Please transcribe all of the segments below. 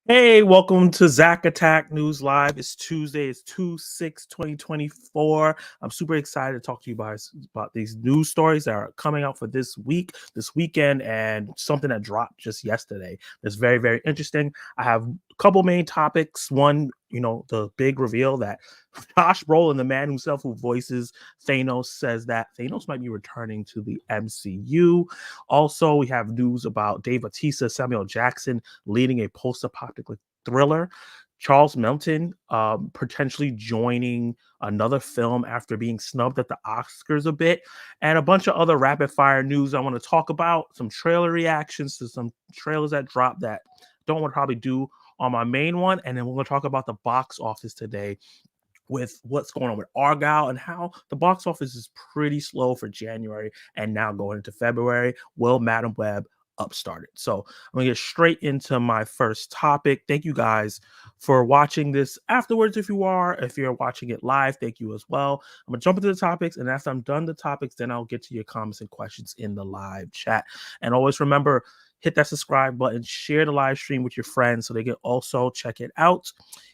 Hey, welcome to Zack Attack News Live. It's Tuesday. It's 2/6/2024. I'm super excited to talk to you guys about these news stories that are coming out for this week, this weekend, and something that dropped just yesterday. That's very, very interesting. I have a couple main topics. One, the big reveal that Josh Brolin, the man himself who voices Thanos, says that Thanos might be returning to the MCU. Also, we have news about Dave Bautista, Samuel Jackson leading a post-apocalyptic thriller. Charles Melton potentially joining another film after being snubbed at the Oscars a bit, and a bunch of other rapid fire news I want to talk about. Some trailer reactions to some trailers that dropped that don't want to probably do on my main one, and then we're going to talk about the box office today with what's going on with Argyle and how the box office is pretty slow for January and now going into February. Will Madam Web upstarted? So I'm gonna get straight into my first topic. Thank you guys for watching this afterwards. If you're watching it live, thank you as well. I'm gonna jump into the topics, and after I'm done the topics, then I'll get to your comments and questions in the live chat. And always remember, hit that subscribe button, share the live stream with your friends so they can also check it out.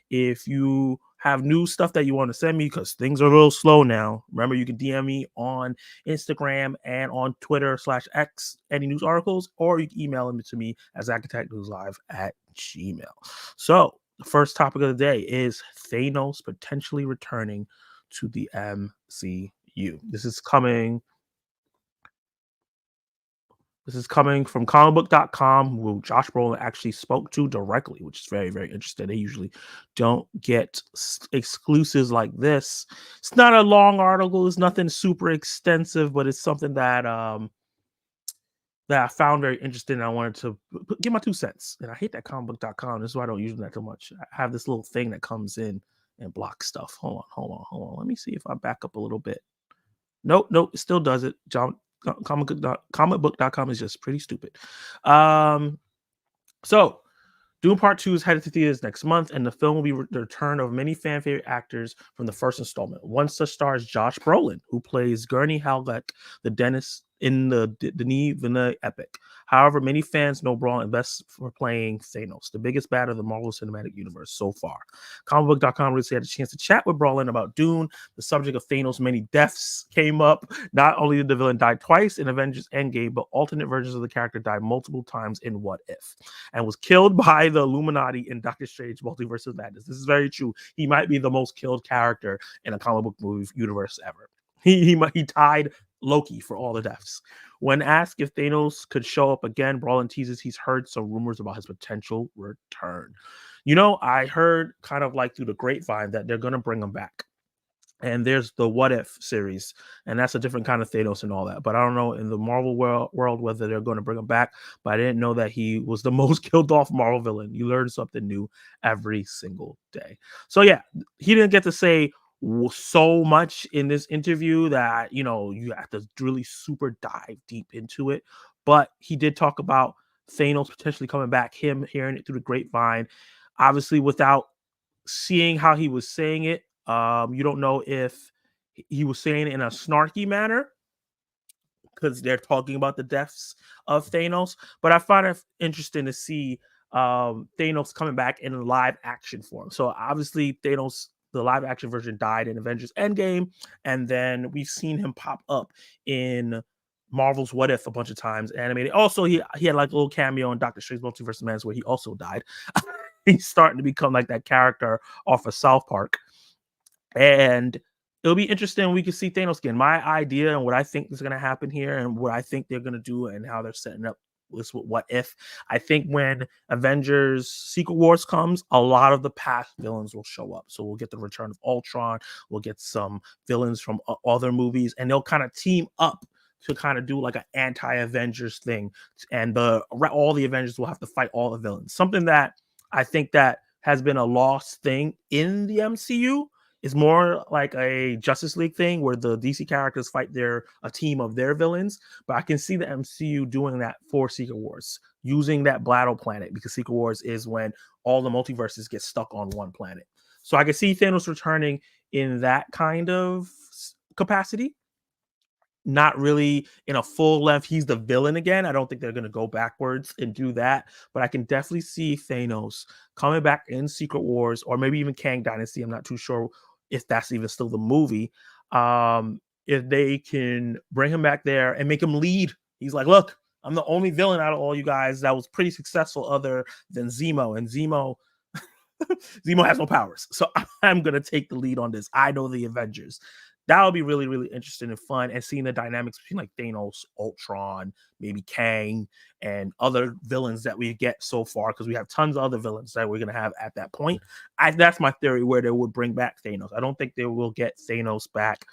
If you have new stuff that you want to send me, because things are a little slow now, remember you can DM me on Instagram and on Twitter/X any news articles, or you can email them to me at zackattacknewslive@gmail. So the first topic of the day is Thanos potentially returning to the MCU. This is coming from comicbook.com, who Josh Brolin actually spoke to directly, which is very, very interesting. They usually don't get exclusives like this. It's not a long article. It's nothing super extensive, but it's something that I found very interesting. And I wanted to give my 2 cents. And I hate that comicbook.com. This is why I don't use that too much. I have this little thing that comes in and blocks stuff. Hold on. Let me see if I back up a little bit. Nope, it still does it. Comicbook.com is just pretty stupid. So Doom Part 2 is headed to theaters next month, and the film will be the return of many fan favorite actors from the first installment. One such stars Josh Brolin, who plays Gurney Halleck, the dentist in the Denis Villeneuve epic. However, many fans know Brolin best for playing Thanos, the biggest bad of the Marvel Cinematic Universe so far. Comicbook.com recently had a chance to chat with Brolin about Dune. The subject of Thanos' many deaths came up. Not only did the villain die twice in Avengers Endgame, but alternate versions of the character died multiple times in What If, and was killed by the Illuminati in Doctor Strange Multiverse of Madness. This is very true. He might be the most killed character in a comic book movie universe ever. He tied Loki for all the deaths. When asked if Thanos could show up again, Brolin teases he's heard some rumors about his potential return. I heard kind of like through the grapevine that they're going to bring him back. And there's the What If series, and that's a different kind of Thanos and all that. But I don't know in the Marvel world whether they're going to bring him back. But I didn't know that he was the most killed off Marvel villain. You learn something new every single day. So yeah, he didn't get to say so much in this interview that you have to really super dive deep into it. But he did talk about Thanos potentially coming back, him hearing it through the grapevine, obviously without seeing how he was saying it. You don't know if he was saying it in a snarky manner because they're talking about the deaths of Thanos. But I find it interesting to see Thanos coming back in live action form. So obviously Thanos, the live action version, died in Avengers Endgame, and then we've seen him pop up in Marvel's What If a bunch of times animated. Also, he had like a little cameo in Doctor Strange Multiverse of Madness where he also died. He's starting to become like that character off of South Park. And it'll be interesting when we can see Thanos again. My idea and what I think is going to happen here and what I think they're going to do and how they're setting up this What If. I think when Avengers Secret Wars comes, a lot of the past villains will show up. So we'll get the return of Ultron. We'll get some villains from other movies, and they'll kind of team up to kind of do like an anti-Avengers thing. And all the Avengers will have to fight all the villains. Something that I think that has been a lost thing in the MCU. Is more like a Justice League thing where the DC characters fight a team of their villains. But I can see the MCU doing that for Secret Wars, using that battle planet, because Secret Wars is when all the multiverses get stuck on one planet. So I can see Thanos returning in that kind of capacity. not really in a full length, he's the villain again. I don't think they're going to go backwards and do that, but I can definitely see Thanos coming back in Secret Wars or maybe even Kang Dynasty. I'm not too sure if that's even still the movie. If they can bring him back there and make him lead, he's like, look, I'm the only villain out of all you guys that was pretty successful other than Zemo, and Zemo has no powers. So I'm going to take the lead on this. I know the Avengers. That would be really, really interesting and fun. And seeing the dynamics between like Thanos, Ultron, maybe Kang, and other villains that we get so far, because we have tons of other villains that we're going to have at that point. That's my theory where they would bring back Thanos. I don't think they will get Thanos back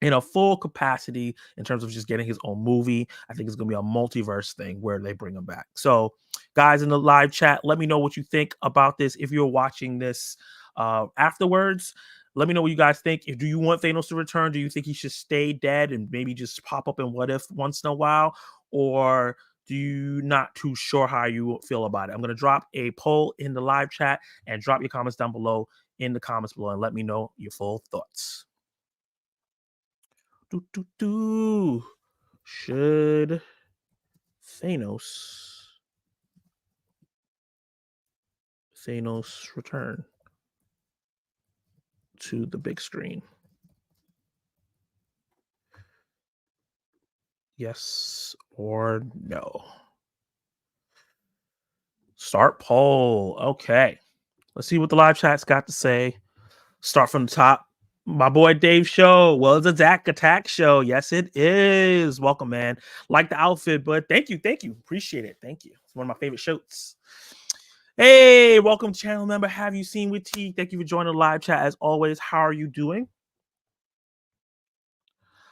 in a full capacity in terms of just getting his own movie. I think it's going to be a multiverse thing where they bring him back. So, guys in the live chat, let me know what you think about this. If you're watching this afterwards, let me know what you guys think. Do you want Thanos to return? Do you think he should stay dead and maybe just pop up in What If once in a while? Or do you not too sure how you feel about it? I'm going to drop a poll in the live chat and drop your comments down below in the comments below and let me know your full thoughts. Should Thanos return to the big screen? Yes or no? Start poll. Okay. Let's see what the live chat's got to say. Start from the top. My boy Dave show. Well, it's a Zach Attack show. Yes, it is. Welcome, man. Like the outfit, but thank you. Appreciate it. Thank you. It's one of my favorite shows. Hey, welcome channel member. Have you seen with T? Thank you for joining the live chat as always. How are you doing?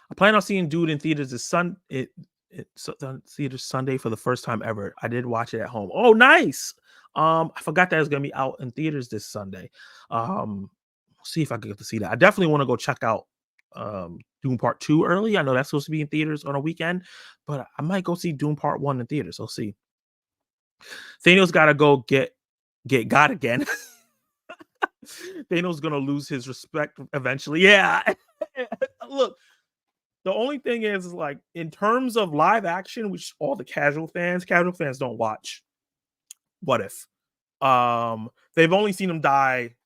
I plan on seeing Dude in theaters this theaters Sunday for the first time ever. I did watch it at home. Oh, nice. I forgot that it's gonna be out in theaters this Sunday. See if I can get to see that. I definitely want to go check out Doom Part 2 early. I know that's supposed to be in theaters on a weekend, but I might go see Doom Part 1 in theaters. I'll see. Thanos gotta go get God again. Thanos gonna lose his respect eventually. Yeah. Look, the only thing is like in terms of live action, which all the casual fans don't watch What If. They've only seen him die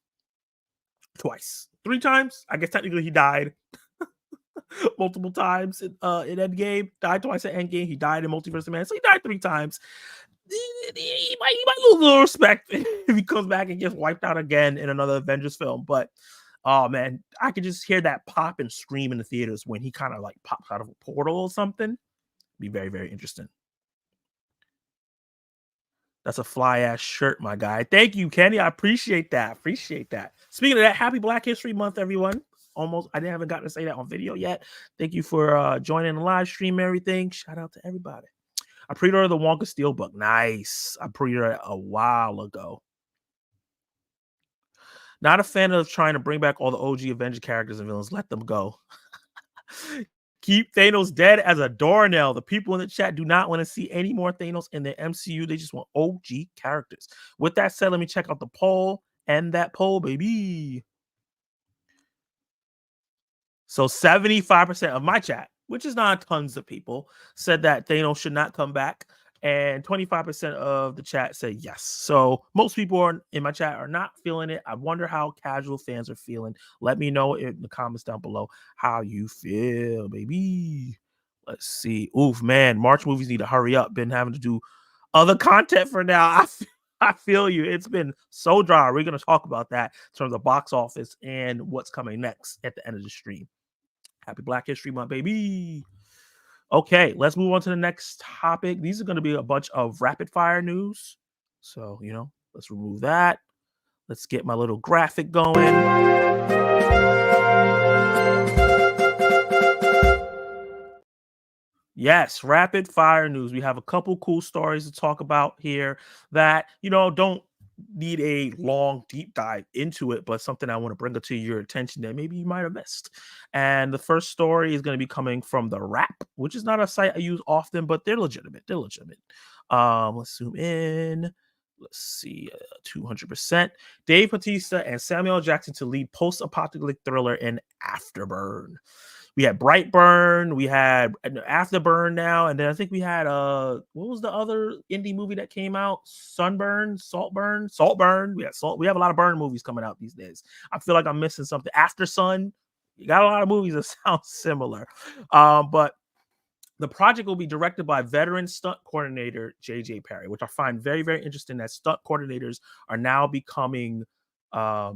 twice, 3 times. I guess technically he died multiple times in Endgame. Died twice at Endgame. He died in Multiverse of Man, so he died 3 times. He might lose a little respect if he comes back and gets wiped out again in another Avengers film. But oh man, I could just hear that pop and scream in the theaters when he kind of like pops out of a portal or something. Be very, very interesting. That's a fly ass shirt, my guy. Thank you, Kenny. I appreciate that. Speaking of that, happy Black History Month, everyone. I haven't gotten to say that on video yet. Thank you for joining the live stream and everything. Shout out to everybody. I pre-ordered the Wonka Steelbook. Nice. I pre-ordered it a while ago. Not a fan of trying to bring back all the OG Avenger characters and villains. Let them go. Keep Thanos dead as a doornail. The people in the chat do not want to see any more Thanos in the MCU. They just want OG characters. With that said, let me check out the poll. And that poll, baby. So 75% of my chat, which is not tons of people, said that Thanos should not come back. And 25% of the chat said yes. So most people in my chat are not feeling it. I wonder how casual fans are feeling. Let me know in the comments down below how you feel, baby. Let's see. Oof, man. March movies need to hurry up. Been having to do other content for now. I feel you. It's been so dry. We're going to talk about that in terms of box office and what's coming next at the end of the stream. Happy Black History Month, baby. Okay, let's move on to the next topic. These are going to be a bunch of rapid fire news. So, let's remove that. Let's get my little graphic going. Yes, rapid fire news. We have a couple cool stories to talk about here that, don't need a long deep dive into it, but something I want to bring to your attention that maybe you might have missed. And the first story is going to be coming from The Wrap, which is not a site I use often, but they're legitimate. Let's zoom in. Let's see, 200%. Dave Bautista and Samuel L. Jackson to lead post-apocalyptic thriller in Afterburn. we had Brightburn, we had Afterburn now, and then I think we had what was the other indie movie that came out? Saltburn. We have a lot of burn movies coming out these days. I feel like I'm missing something. After Sun, you got a lot of movies that sound similar. But the project will be directed by veteran stunt coordinator J.J. Perry, which I find very, very interesting that stunt coordinators are now becoming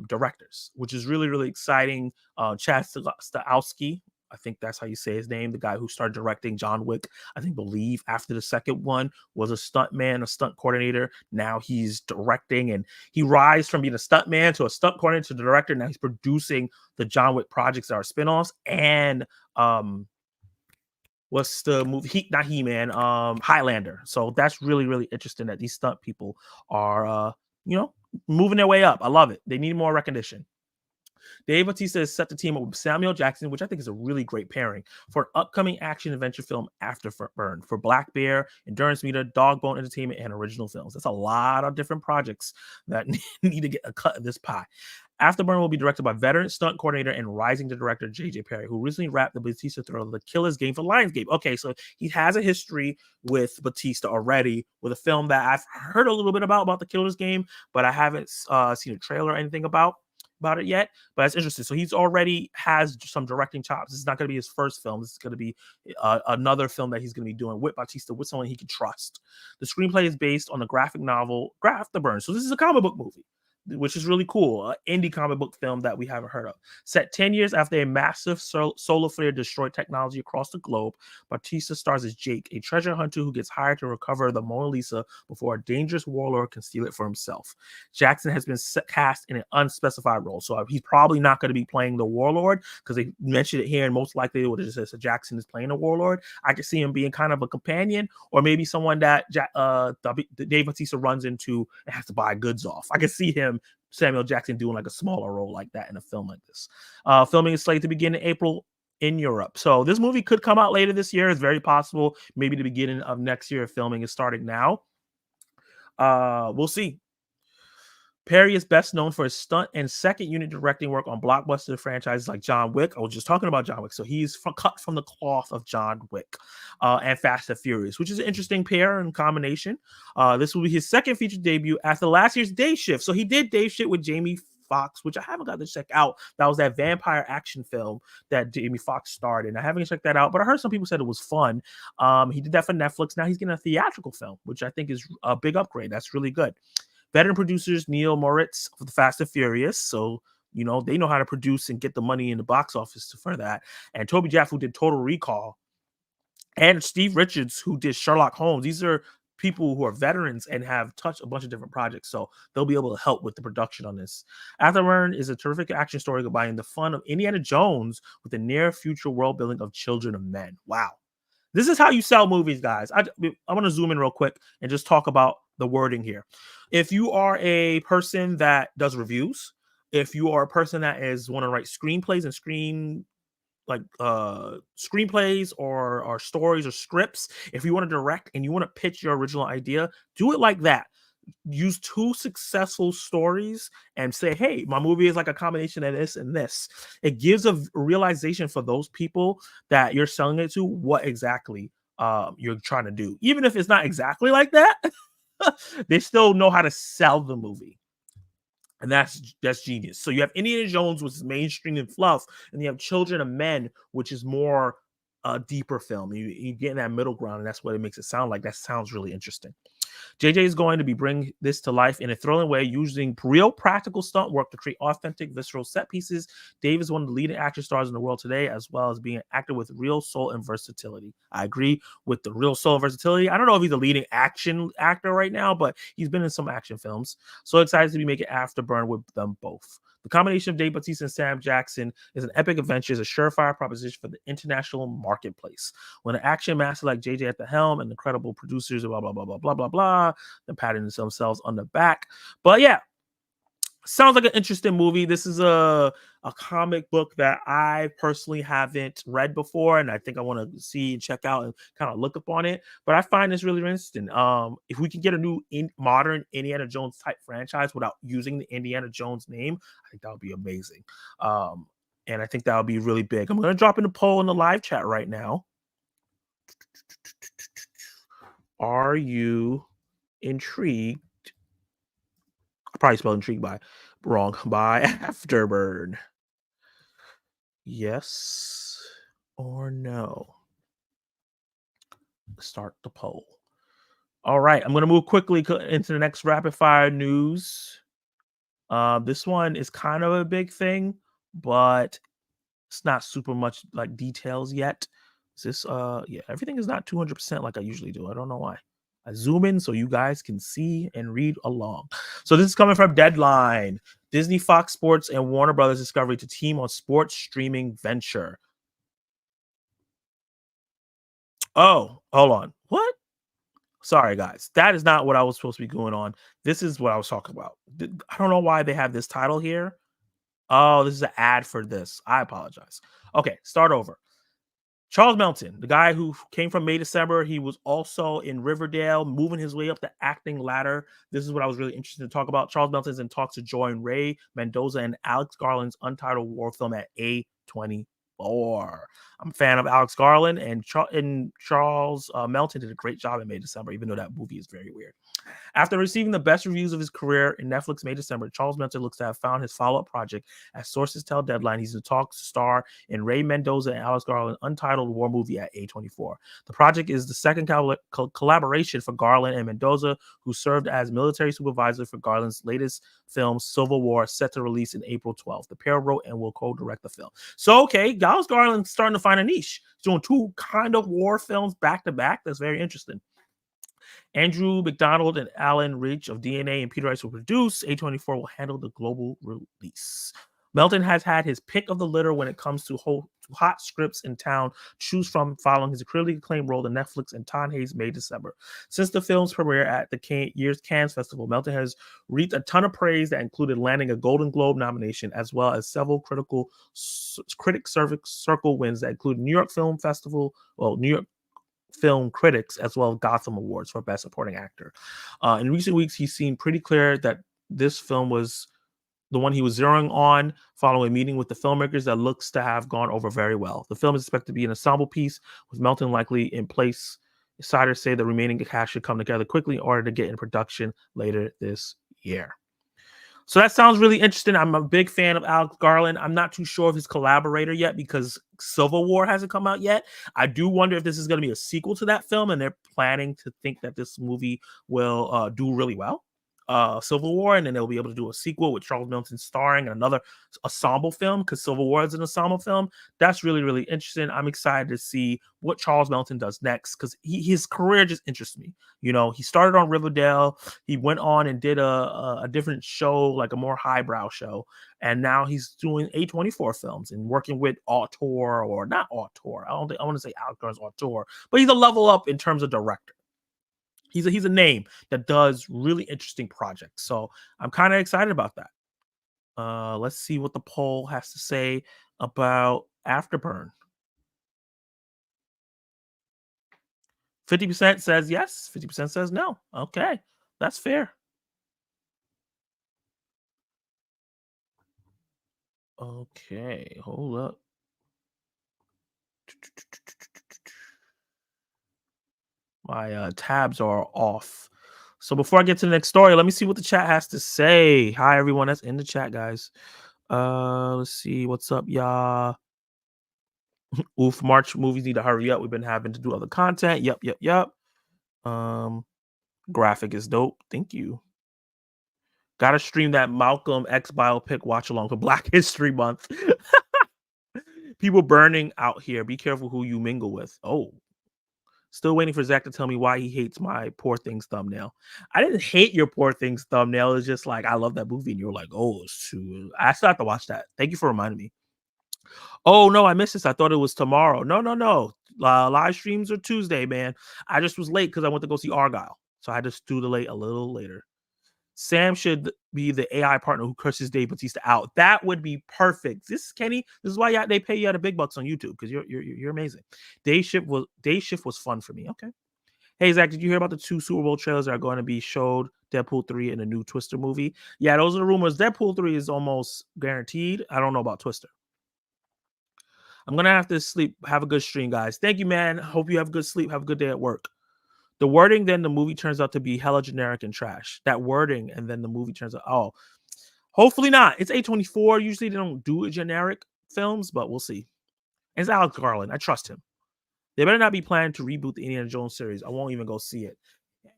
directors, which is really, really exciting. Chad Stahelski, I think that's how you say his name, the guy who started directing John Wick, believe after the second one, was a stunt man, a stunt coordinator. Now he's directing, and he rise from being a stunt man to a stunt coordinator to the director. Now he's producing the John Wick projects that are spinoffs, and what's the movie? Not He-Man, Highlander. So that's really, really interesting that these stunt people are, moving their way up. I love it. They need more recognition. Dave Bautista is set to team up with Samuel Jackson, which I think is a really great pairing, for an upcoming action adventure film Afterburn for Black Bear, Endurance Meter, Dogbone Entertainment, and original films. That's a lot of different projects that need to get a cut of this pie. Afterburn will be directed by veteran stunt coordinator and rising director J.J. Perry, who recently wrapped the Batista thriller The Killer's Game for Lionsgate. Okay, so he has a history with Batista already, with a film that I've heard a little bit about The Killer's Game, but I haven't seen a trailer or anything about it yet. But that's interesting. So he's already has some directing chops. This is not going to be his first film. This is going to be another film that he's going to be doing with Bautista, with someone he can trust. The screenplay is based on the graphic novel Afterburn. So this is a comic book movie, which is really cool. An indie comic book film that we haven't heard of. Set 10 years after a massive solar flare destroyed technology across the globe, Bautista stars as Jake, a treasure hunter who gets hired to recover the Mona Lisa before a dangerous warlord can steal it for himself. Jackson has been cast in an unspecified role, so he's probably not going to be playing the warlord, because they mentioned it here, and most likely it would have said Jackson is playing a warlord. I could see him being kind of a companion, or maybe someone that Dave Bautista runs into and has to buy goods off. I could see him, Samuel Jackson, doing like a smaller role like that in a film like this. Filming is slated to begin in April in Europe. So this movie could come out later this year. It's very possible. Maybe the beginning of next year. Filming is starting now. We'll see. Perry is best known for his stunt and second unit directing work on blockbuster franchises like John Wick. I was just talking about John Wick. So he's cut from the cloth of John Wick and Fast and Furious, which is an interesting pair and combination. This will be his second feature debut after last year's Day Shift. So he did Day Shift with Jamie Foxx, which I haven't got to check out. That was that vampire action film that Jamie Foxx starred in. I haven't checked that out, but I heard some people said it was fun. He did that for Netflix. Now he's getting a theatrical film, which I think is a big upgrade. That's really good. Veteran producers Neil Moritz for the Fast and Furious, so they know how to produce and get the money in the box office for that. And Toby Jaffe, who did Total Recall, and Steve Richards, who did Sherlock Holmes. These are people who are veterans and have touched a bunch of different projects, so they'll be able to help with the production on this. Afterburn is a terrific action story combining the fun of Indiana Jones with the near future world building of Children of Men. Wow. This is how you sell movies, guys. I want to zoom in real quick and just talk about the wording here. If you are a person that does reviews, if you are a person that want to write screenplays and screenplays or stories or scripts, if you want to direct and you want to pitch your original idea, do it like that. Use two successful stories and say, hey, my movie is like a combination of this and this. It gives a realization for those people that you're selling it to what exactly you're trying to do. Even if it's not exactly like that, they still know how to sell the movie. And that's genius. So you have Indiana Jones, which is mainstream and fluff, and you have Children of Men, which is more a deeper film. You get in that middle ground, and that's what it makes it sound like. That sounds really interesting. JJ is going to be bringing this to life in a thrilling way, using real practical stunt work to create authentic, visceral set pieces. Dave is one of the leading action stars in the world today, as well as being an actor with real soul and versatility. I agree with the real soul and versatility. I don't know if he's a leading action actor right now, but he's been in some action films. So excited to be making Afterburn with them both. The combination of Dave Bautista and Sam Jackson is an epic adventure, is a surefire proposition for the international marketplace. When an action master like JJ at the helm and incredible producers, blah, blah, blah, blah, blah, blah, blah, the patterns themselves on the back. But yeah, sounds like an interesting movie. This is a comic book that I personally haven't read before, and I think I want to see and check out and kind of look up on it. But I find this really interesting. If we can get a new modern Indiana Jones type franchise without using the Indiana Jones name, I think that would be amazing. And I think that would be really big. I'm going to drop in a poll in the live chat right now. Are you intrigued? I probably spelled intrigued by wrong. By Afterburn. Yes or no? Start the poll. All right, I'm going to move quickly into the next rapid fire news. This one is kind of a big thing, but it's not super much like details yet. Is this yeah, everything is not 200% like I usually do. I don't know why. I zoom in so you guys can see and read along. So this is coming from Deadline. Disney, Fox Sports, and Warner Brothers Discovery to team on sports streaming venture. Oh, hold on. What? Sorry, guys. That is not what I was supposed to be going on. This is what I was talking about. I don't know why they have this title here. Oh, this is an ad for this. I apologize. Okay, start over. Charles Melton, the guy who came from May December, he was also in Riverdale, moving his way up the acting ladder. This is what I was really interested to talk about. Charles Melton is in talks to join Ray Mendoza and Alex Garland's untitled war film at A24. I'm a fan of Alex Garland, and Charles Melton did a great job in May December, even though that movie is very weird. After receiving the best reviews of his career in Netflix May December, Charles Melton looks to have found his follow-up project. As sources tell Deadline, he's in talks to star in Ray Mendoza and Alex Garland's untitled war movie at A24. The project is the second collaboration for Garland and Mendoza, who served as military supervisor for Garland's latest film, Civil War, set to release in April 12th. The pair wrote and will co-direct the film. So, okay, Alex Garland's starting to find a niche. He's doing two kind of war films back to back. That's very interesting. Andrew McDonald and Alan Rich of DNA and Peter Rice will produce. A24 will handle the global release. Melton has had his pick of the litter when it comes to hot scripts in town to choose from, following his critically acclaimed role in Netflix and Tanha's May December. Since the film's premiere at the year's Cannes Festival, Melton has reaped a ton of praise that included landing a Golden Globe nomination, as well as several critic circle wins that include New York Film Festival, New York Film Critics, as well as Gotham Awards for Best Supporting Actor. In recent weeks, he's seen pretty clear that this film was the one he was zeroing on following a meeting with the filmmakers that looks to have gone over very well. The film is expected to be an ensemble piece, with Melton likely in place. Insiders say the remaining cast should come together quickly in order to get in production later this year. So that sounds really interesting. I'm a big fan of Alex Garland. I'm not too sure of his collaborator yet because Civil War hasn't come out yet. I do wonder if this is going to be a sequel to that film, and they're planning to think that this movie will do really well. Civil War, and then they'll be able to do a sequel with Charles Melton starring in another ensemble film, because Civil War is an ensemble film. That's really, really interesting. I'm excited to see what Charles Melton does next, because his career just interests me. You know, he started on Riverdale. He went on and did a different show, like a more highbrow show, and now he's doing A24 films and working with auteur, or not auteur. I want to say Alex Garland's auteur, but he's a level up in terms of director. He's a name that does really interesting projects. So I'm kind of excited about that. Let's see what the poll has to say about Afterburn. 50% says yes, 50% says no. Okay, that's fair. Okay, hold up. My tabs are off. So before I get to the next story, let me see what the chat has to say. Hi, everyone that's in the chat, guys. Let's see. What's up, y'all? Oof, March movies need to hurry up. We've been having to do other content. Yep. Graphic is dope. Thank you. Gotta stream that Malcolm X biopic watch along for Black History Month. People burning out here. Be careful who you mingle with. Oh, still waiting for Zach to tell me why he hates my Poor Things thumbnail. I didn't hate your Poor Things thumbnail. It's just like, I love that movie. And you're like, oh, it's too. I still have to watch that. Thank you for reminding me. Oh, no, I missed this. I thought it was tomorrow. No. Live streams are Tuesday, man. I just was late because I went to go see Argyle. So I had to do the late a little later. Sam should be the AI partner who curses Dave Bautista out. That would be perfect. This is Kenny. This is why they pay you out of big bucks on YouTube, because you're amazing. Day shift was fun for me. Okay. Hey Zach, did you hear about the 2 Super Bowl trailers that are going to be showed? Deadpool 3 and a new Twister movie. Yeah, those are the rumors. Deadpool 3 is almost guaranteed. I don't know about Twister. I'm gonna have to sleep. Have a good stream, guys. Thank you, man. Hope you have good sleep. Have a good day at work. The wording, then the movie turns out to be hella generic and trash. That wording, and then the movie turns out, oh, hopefully not. It's A24. Usually they don't do generic films, but we'll see. It's Alex Garland. I trust him. They better not be planning to reboot the Indiana Jones series. I won't even go see it.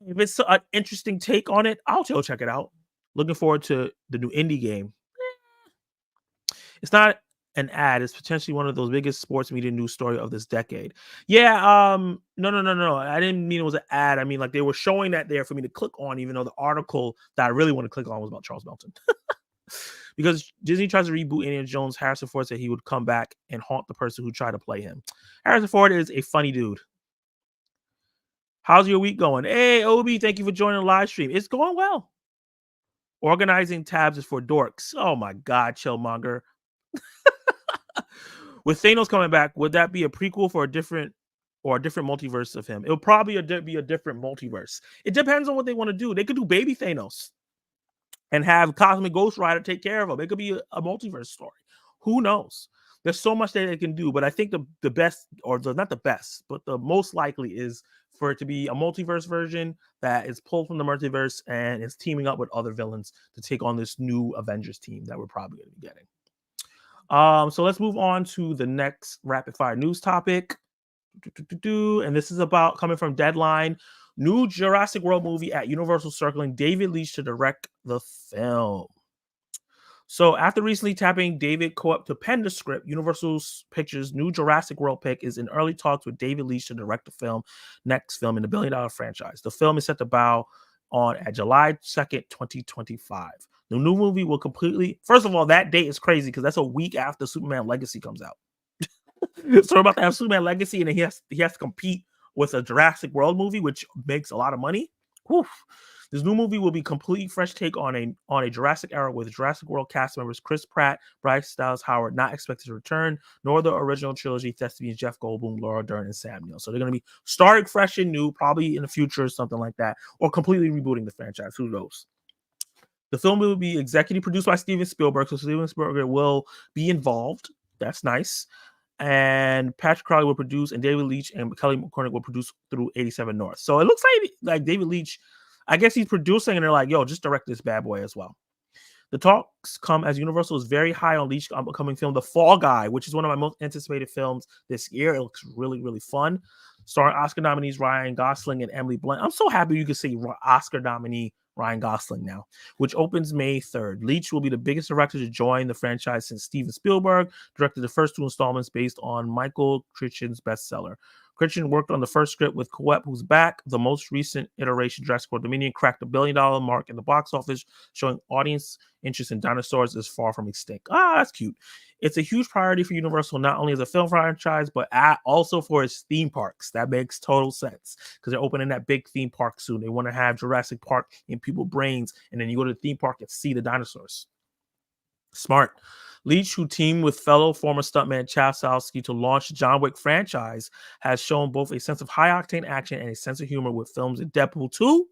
If it's an interesting take on it, I'll go check it out. Looking forward to the new indie game. It's not an ad. It's potentially one of those biggest sports media news story of this decade. Yeah. No. I didn't mean it was an ad. I mean, like, they were showing that there for me to click on, even though the article that I really want to click on was about Charles Melton. Because Disney tries to reboot Indiana Jones, Harrison Ford said he would come back and haunt the person who tried to play him. Harrison Ford is a funny dude. How's your week going? Hey, Obi, thank you for joining the live stream. It's going well. Organizing tabs is for dorks. Oh my God, Chillmonger. With Thanos coming back, would that be a prequel for a different multiverse of him? It'll probably be a different multiverse. It depends on what they want to do. They could do baby Thanos and have Cosmic Ghost Rider take care of him. It could be a multiverse story. Who knows? There's so much that they can do, but I think the best, or not the best, but the most likely is for it to be a multiverse version that is pulled from the multiverse and is teaming up with other villains to take on this new Avengers team that we're probably going to be getting. So let's move on to the next rapid fire news topic. And this is about coming from Deadline. New Jurassic World movie at Universal circling David Leitch to direct the film. So after recently tapping David Coep to pen the script, Universal Pictures' new Jurassic World pick is in early talks with David Leitch to direct the next film in the billion-dollar franchise. The film is set to bow on at July 2nd, 2025. The new movie will first of all, that date is crazy because that's a week after Superman Legacy comes out. So we're about to have Superman Legacy, and then he has to compete with a Jurassic World movie, which makes a lot of money. Whew. This new movie will be a complete fresh take on a Jurassic era with Jurassic World cast members Chris Pratt, Bryce Dallas Howard not expected to return, nor the original trilogy thespians Jeff Goldblum, Laura Dern, and Sam Neill. So they're going to be starting fresh and new, probably in the future or something like that, or completely rebooting the franchise. Who knows? The film will be executive produced by Steven Spielberg, so Steven Spielberg will be involved. That's nice. And Patrick Crowley will produce, and David Leitch and Kelly McCormick will produce through 87 North. So it looks like David Leitch, I guess he's producing, and they're like, yo, just direct this bad boy as well. The talks come as Universal is very high on Leitch's upcoming film, The Fall Guy, which is one of my most anticipated films this year. It looks really, really fun. Starring Oscar nominees Ryan Gosling and Emily Blunt. I'm so happy you can see Oscar nominee Ryan Gosling now, which opens May 3rd. Leitch will be the biggest director to join the franchise since Steven Spielberg directed the first two installments based on Michael Crichton's bestseller. Crichton worked on the first script with Coep, who's back. The most recent iteration, Jurassic World Dominion, cracked the $1 billion mark in the box office, showing audience interest in dinosaurs is far from extinct. That's cute. It's a huge priority for Universal, not only as a film franchise, but also for its theme parks. That makes total sense because they're opening that big theme park soon. They want to have Jurassic Park in people's brains, and then you go to the theme park and see the dinosaurs. Smart. Leitch, who teamed with fellow former stuntman Chad Stahelski to launch the John Wick franchise, has shown both a sense of high-octane action and a sense of humor with films in Deadpool 2,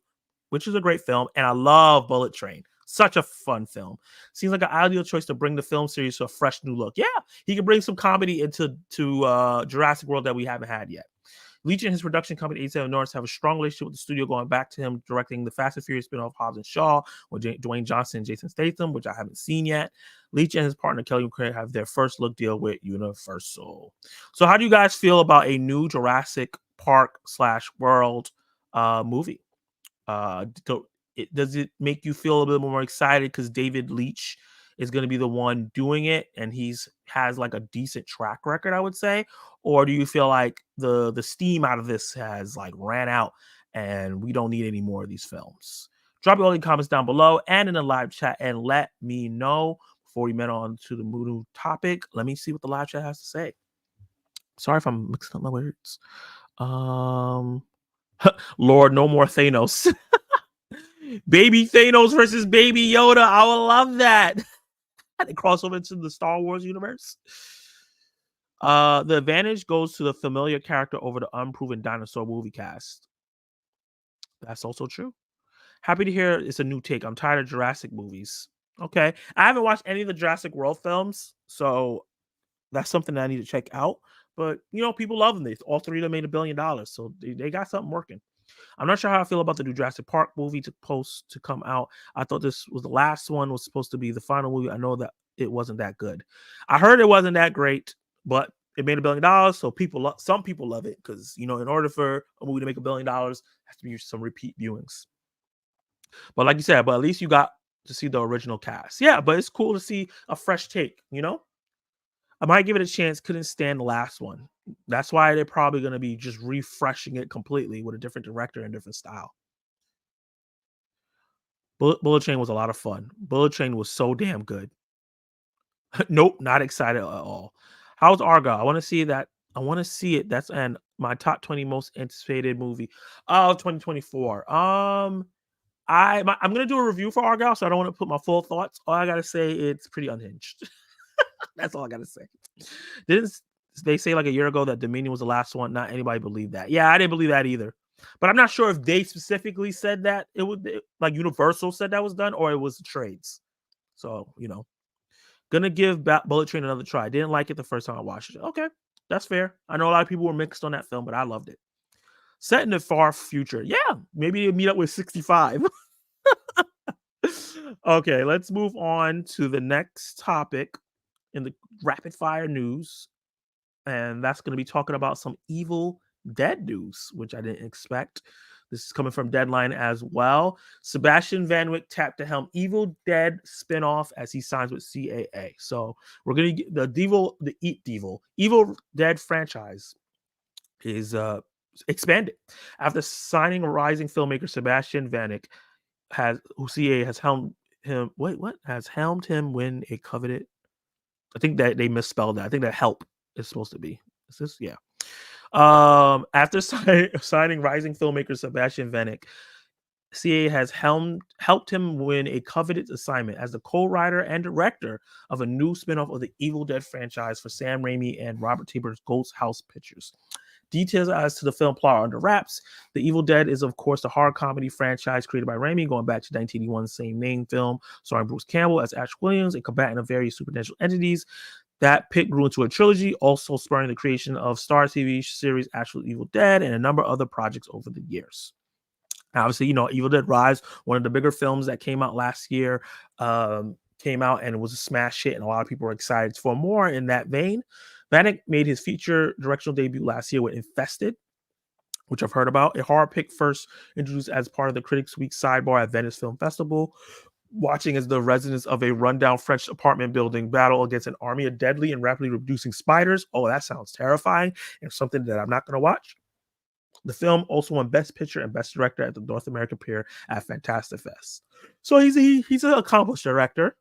which is a great film, and I love Bullet Train. Such a fun film. Seems like an ideal choice to bring the film series to a fresh new look. Yeah, he can bring some comedy into Jurassic World that we haven't had yet. Leitch and his production company 87 North have a strong relationship with the studio, going back to him directing the Fast and Furious spin-off Hobbs and Shaw with Dwayne Johnson and Jason Statham, which I haven't seen yet. Leitch and his partner Kelly McCrae have their first look deal with Universal. So how do you guys feel about a new Jurassic Park / World movie? Does it make you feel a little bit more excited because David Leitch is going to be the one doing it, and has like a decent track record, I would say? Or do you feel like the steam out of this has like ran out and we don't need any more of these films? Drop your all the comments down below and in the live chat and let me know. Before we move on to the new topic, let me see what the live chat has to say. Sorry if I'm mixing up my words. Lord, no more Thanos. Baby Thanos versus Baby Yoda. I would love that. They cross over into the Star Wars universe. The advantage goes to the familiar character over the unproven dinosaur movie cast. That's also true. Happy to hear it's a new take. I'm tired of Jurassic movies. Okay. I haven't watched any of the Jurassic World films, so That's something that I need to check out. But people love them. They all three of them made $1 billion, so they got something working. I'm not sure how I feel about the new Jurassic Park movie to come out. I thought this was the last one, was supposed to be the final movie. I know that it wasn't that good. I heard it wasn't that great, but it made $1 billion, so some people love it because in order for a movie to make $1 billion, has to be some repeat viewings. But like you said, but at least you got to see the original cast. Yeah, but it's cool to see a fresh take. I might give it a chance. Couldn't stand the last one. That's why they're probably going to be just refreshing it completely with a different director and different style. Bullet Train was a lot of fun. Bullet Train was so damn good. Nope, not excited at all. How's Argyle? I want to see that. I want to see it. That's my top 20 most anticipated movie of 2024. I'm gonna do a review for Argyle, so I don't want to put my full thoughts. All I gotta say, it's pretty unhinged. That's all I gotta say. Didn't they say like a year ago that Dominion was the last one? Not anybody believed that. Yeah, I didn't believe that either. But I'm not sure if they specifically said that it would, like Universal said that was done, or it was the trades. So gonna give Bullet Train another try. Didn't like it the first time I watched it. Okay, that's fair. I know a lot of people were mixed on that film, but I loved it. Set in the far future. Yeah, maybe meet up with 65. Okay, let's move on to the next topic in the rapid fire news. And that's going to be talking about some Evil Dead news, which I didn't expect. This is coming from Deadline as well. Sebastian Van Wyck tapped to helm Evil Dead spinoff as he signs with CAA. So we're going to get Evil Dead franchise is expanded after signing rising filmmaker Sebastian Van Wyck who CAA has helmed him. Wait, what has helmed him win a coveted? I think that they misspelled that. I think that help is supposed to be. Is this? Yeah. After signing rising filmmaker Sebastian Van Wyck, CA has helped him win a coveted assignment as the co-writer and director of a new spin-off of the Evil Dead franchise for Sam Raimi and Robert Tabor's Ghost House Pictures. Details as to the film plot are under wraps. The Evil Dead is, of course, the horror comedy franchise created by Raimi, going back to 1981's same name film, starring Bruce Campbell as Ash Williams, a combatant of various supernatural entities. That pick grew into a trilogy, also spurring the creation of Star TV series Actual Evil Dead and a number of other projects over the years. Obviously, Evil Dead Rise, one of the bigger films that came out last year, came out and it was a smash hit, and a lot of people were excited for more in that vein. Van Wyck made his feature directional debut last year with Infested, which I've heard about. A horror pick first introduced as part of the Critics Week sidebar at Venice Film Festival. Watching as the residents of a rundown French apartment building battle against an army of deadly and rapidly reducing spiders. Oh, that sounds terrifying and something that I'm not going to watch. The film also won Best Picture and Best Director at the North American Premiere at Fantastic Fest. So he's an accomplished director.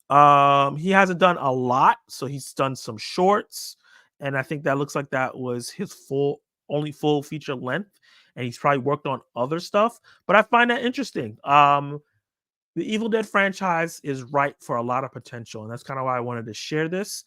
He hasn't done a lot, so he's done some shorts, and I think that looks like that was his only full feature length, and he's probably worked on other stuff. But I find that interesting. The Evil Dead franchise is ripe for a lot of potential, and that's kind of why I wanted to share this.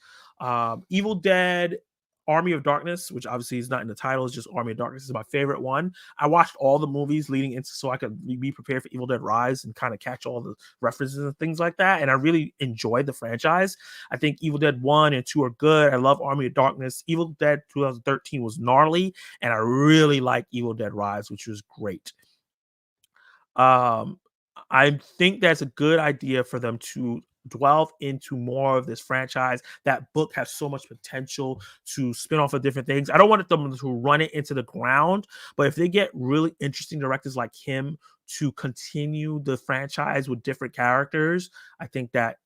Evil Dead Army of Darkness, which obviously is not in the title, it's just Army of Darkness, is my favorite one. I watched all the movies leading into so I could be prepared for Evil Dead Rise and kind of catch all the references and things like that. And I really enjoyed the franchise. I think Evil Dead 1 and 2 are good. I love Army of Darkness. Evil Dead 2013 was gnarly, and I really like Evil Dead Rise, which was great. I think that's a good idea for them to delve into more of this franchise. That book has so much potential to spin off of different things. I don't want them to run it into the ground, but if they get really interesting directors like him to continue the franchise with different characters, I think that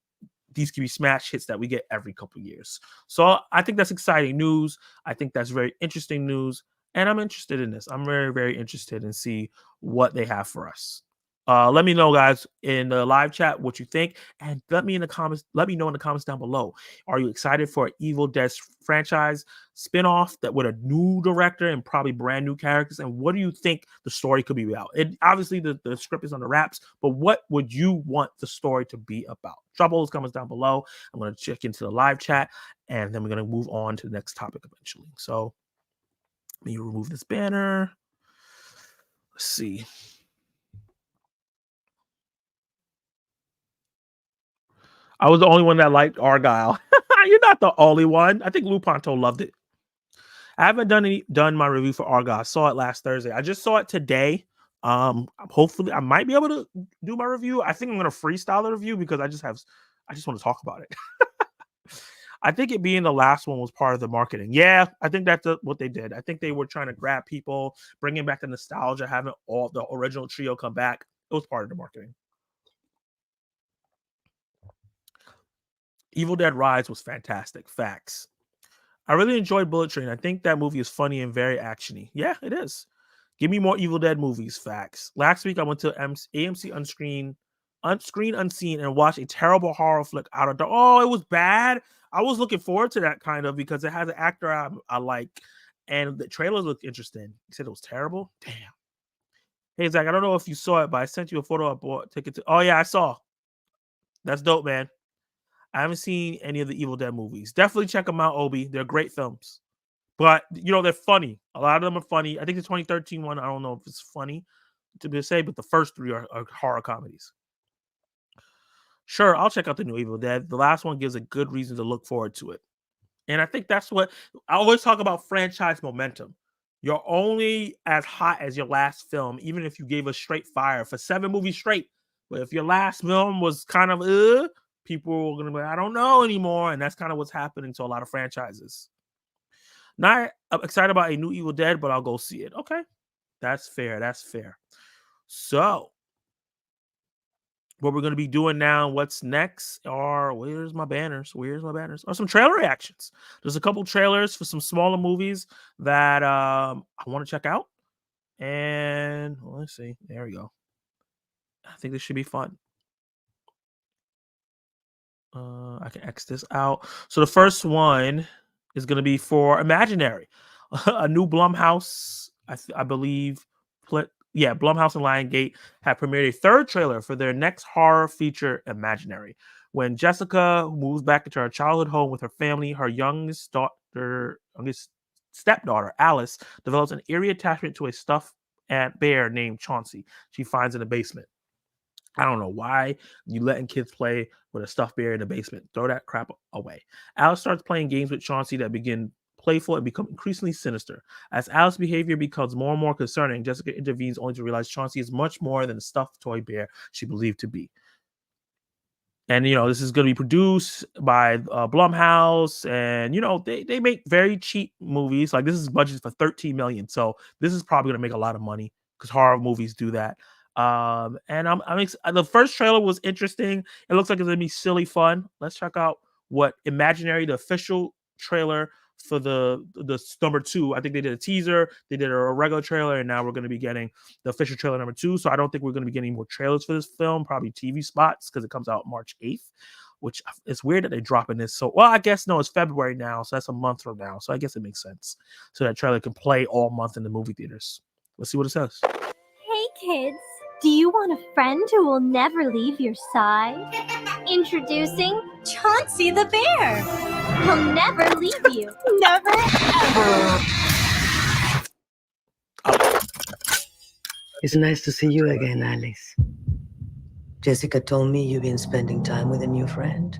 these can be smash hits that we get every couple years. So I think that's exciting news. I think that's very interesting news. And I'm interested in this. I'm very, very interested in see what they have for us. Let me know, guys, in the live chat what you think, and let me know in the comments down below. Are you excited for an Evil Dead franchise spinoff that with a new director and probably brand new characters? And what do you think the story could be about? It obviously the script is on the wraps, but what would you want the story to be about? Drop all those comments down below. I'm going to check into the live chat, and then we're going to move on to the next topic eventually. So let me remove this banner. Let's see. I was the only one that liked Argyle. you're not the only one. I think Lupanto loved it. I haven't done my review for Argyle. I saw it last Thursday. I just saw it today. Hopefully I might be able to do my review. I think I'm gonna freestyle the review because I just want to talk about it. I think it being the last one was part of the marketing. Yeah, I think that's what they did. I think they were trying to grab people, bringing back the nostalgia, having all the original trio come back. It was part of the marketing. Evil Dead Rise was fantastic. Facts. I really enjoyed Bullet Train. I think that movie is funny and very actiony. Yeah, it is. Give me more Evil Dead movies. Facts. Last week I went to AMC Unseen, and watched a terrible horror flick Out of Dark. Oh, it was bad. I was looking forward to that kind of because it has an actor I like, and the trailers looked interesting. He said it was terrible. Damn. Hey Zach, I don't know if you saw it, but I sent you a photo I bought ticket to. Oh yeah, I saw. That's dope, man. I haven't seen any of the Evil Dead movies. Definitely check them out, Obi. They're great films. But, they're funny. A lot of them are funny. I think the 2013 one, I don't know if it's funny to say, but the first three are horror comedies. Sure, I'll check out the new Evil Dead. The last one gives a good reason to look forward to it. And I think that's what I always talk about, franchise momentum. You're only as hot as your last film, even if you gave us straight fire for 7 movies straight. But if your last film was kind of, people are going to be like, I don't know anymore. And that's kind of what's happening to a lot of franchises. Not excited about a new Evil Dead, but I'll go see it. Okay. That's fair. That's fair. So, what we're going to be doing now, what's next are, where's my banners? Are some trailer reactions. There's a couple trailers for some smaller movies that I want to check out. And let's see. There we go. I think this should be fun. I can X this out. So the first one is going to be for Imaginary, a new Blumhouse, I believe. Blumhouse and Lionsgate have premiered a third trailer for their next horror feature, Imaginary. When Jessica moves back into her childhood home with her family, her youngest stepdaughter, Alice, develops an eerie attachment to a stuffed bear named Chauncey she finds in the basement. I don't know why you letting kids play with a stuffed bear in the basement. Throw that crap away. Alice starts playing games with Chauncey that begin playful and become increasingly sinister. As Alice's behavior becomes more and more concerning, Jessica intervenes only to realize Chauncey is much more than a stuffed toy bear she believed to be. And, this is going to be produced by Blumhouse. And, they make very cheap movies. Like, this is budgeted for $13 million. So this is probably going to make a lot of money because horror movies do that. And the first trailer was interesting. It looks like it's going to be silly fun. Let's check out what Imaginary, the official trailer for the number 2. I think they did a teaser, they did a regular trailer, and now we're going to be getting the official trailer number 2. So I don't think we're going to be getting more trailers for this film, probably TV spots, because it comes out March 8th, which it's weird that they're dropping this. So, well, I guess no, it's February now, so that's a month from now. So I guess it makes sense. So that trailer can play all month in the movie theaters. Let's see what it says. Hey kids, do you want a friend who will never leave your side? Introducing Chauncey the bear. He'll never leave you. Never, ever. It's nice to see you again, Alice. Jessica told me you've been spending time with a new friend.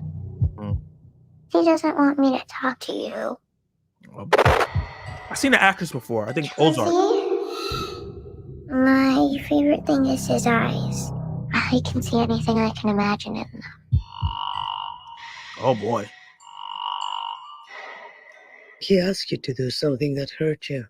He doesn't want me to talk to you. I've seen the actress before. I think Ozark. My favorite thing is his eyes. I can see anything I can imagine in them. Oh boy. He asked you to do something that hurt you.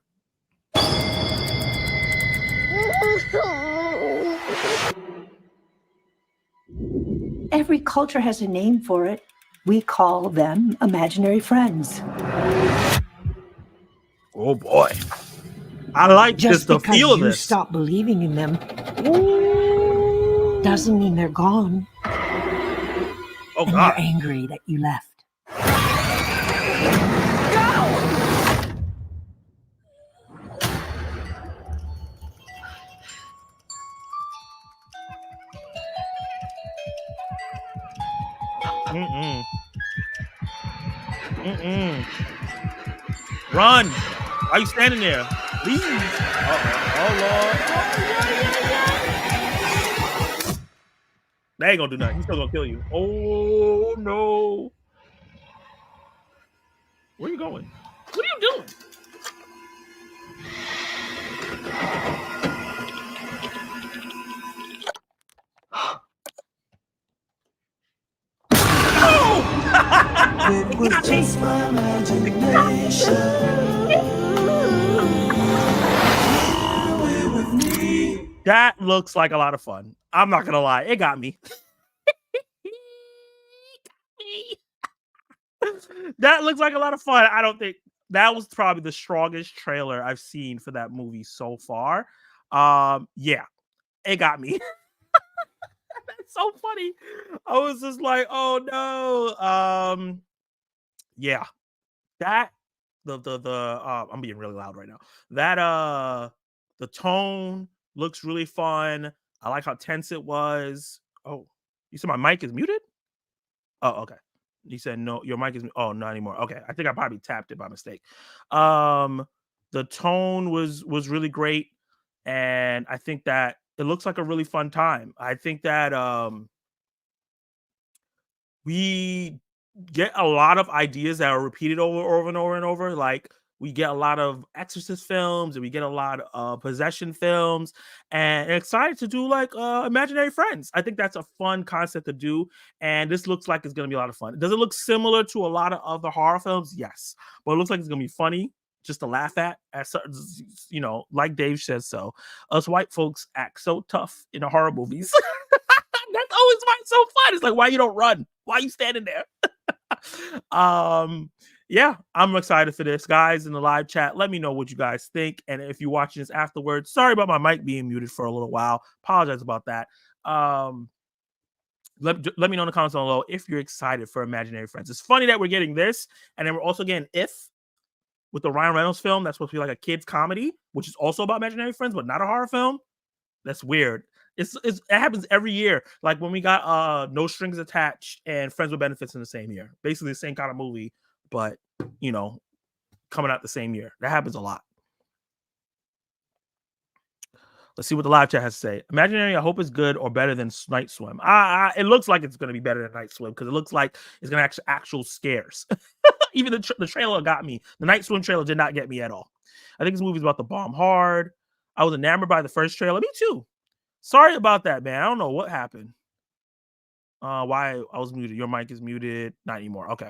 Every culture has a name for it. We call them imaginary friends. Oh boy. I like Just the feel of because you this. stop believing in them doesn't mean they're gone. Oh and God. You're angry that you left. Run! Why are you standing there? Leave! Oh Lord! They ain't gonna do nothing. He's still gonna kill you. Oh no! Where are you going? What are you doing? It was just my imagination. Play with me. That looks like a lot of fun. I'm not gonna lie, it got me. That looks like a lot of fun. I don't think that was probably the strongest trailer I've seen for that movie so far. Yeah, it got me. That's so funny. I was just like, oh no. Yeah, that the I'm being really loud right now. That the tone looks really fun. I like how tense it was. Oh, you said my mic is muted? Oh, okay. He said no, your mic is oh, not anymore. Okay. I think I probably tapped it by mistake. Um the tone was really great, and I think that it looks like a really fun time. I think that we get a lot of ideas that are repeated over and over and over. Like we get a lot of Exorcist films, and we get a lot of possession films, and excited to do like imaginary friends. I think that's a fun concept to do, and this looks like it's going to be a lot of fun. Does it look similar to a lot of other horror films? Yes, but it looks like it's going to be funny just to laugh at certain, like Dave says. So us white folks act so tough in the horror movies. That's always why it's so fun. It's like, why you don't run? Why you standing there? Yeah, I'm excited for this, guys. In the live chat, let me know what you guys think, and if you're watching this afterwards, sorry about my mic being muted for a little while. Apologize about that. Let me know in the comments down below if you're excited for Imaginary Friends. It's funny that we're getting this, and then we're also getting If with the Ryan Reynolds film that's supposed to be like a kids comedy, which is also about imaginary friends, but not a horror film. That's weird. It happens every year. Like when we got No Strings Attached and Friends with Benefits in the same year. Basically the same kind of movie, but coming out the same year. That happens a lot. Let's see what the live chat has to say. Imaginary, I hope it's good or better than Night Swim. It looks like it's going to be better than Night Swim because it looks like it's going to actual scares. Even the trailer got me. The Night Swim trailer did not get me at all. I think this movie's about to bomb hard. I was enamored by the first trailer. Me too. Sorry about that, man. I don't know what happened. Why I was muted. Your mic is muted. Not anymore. Okay.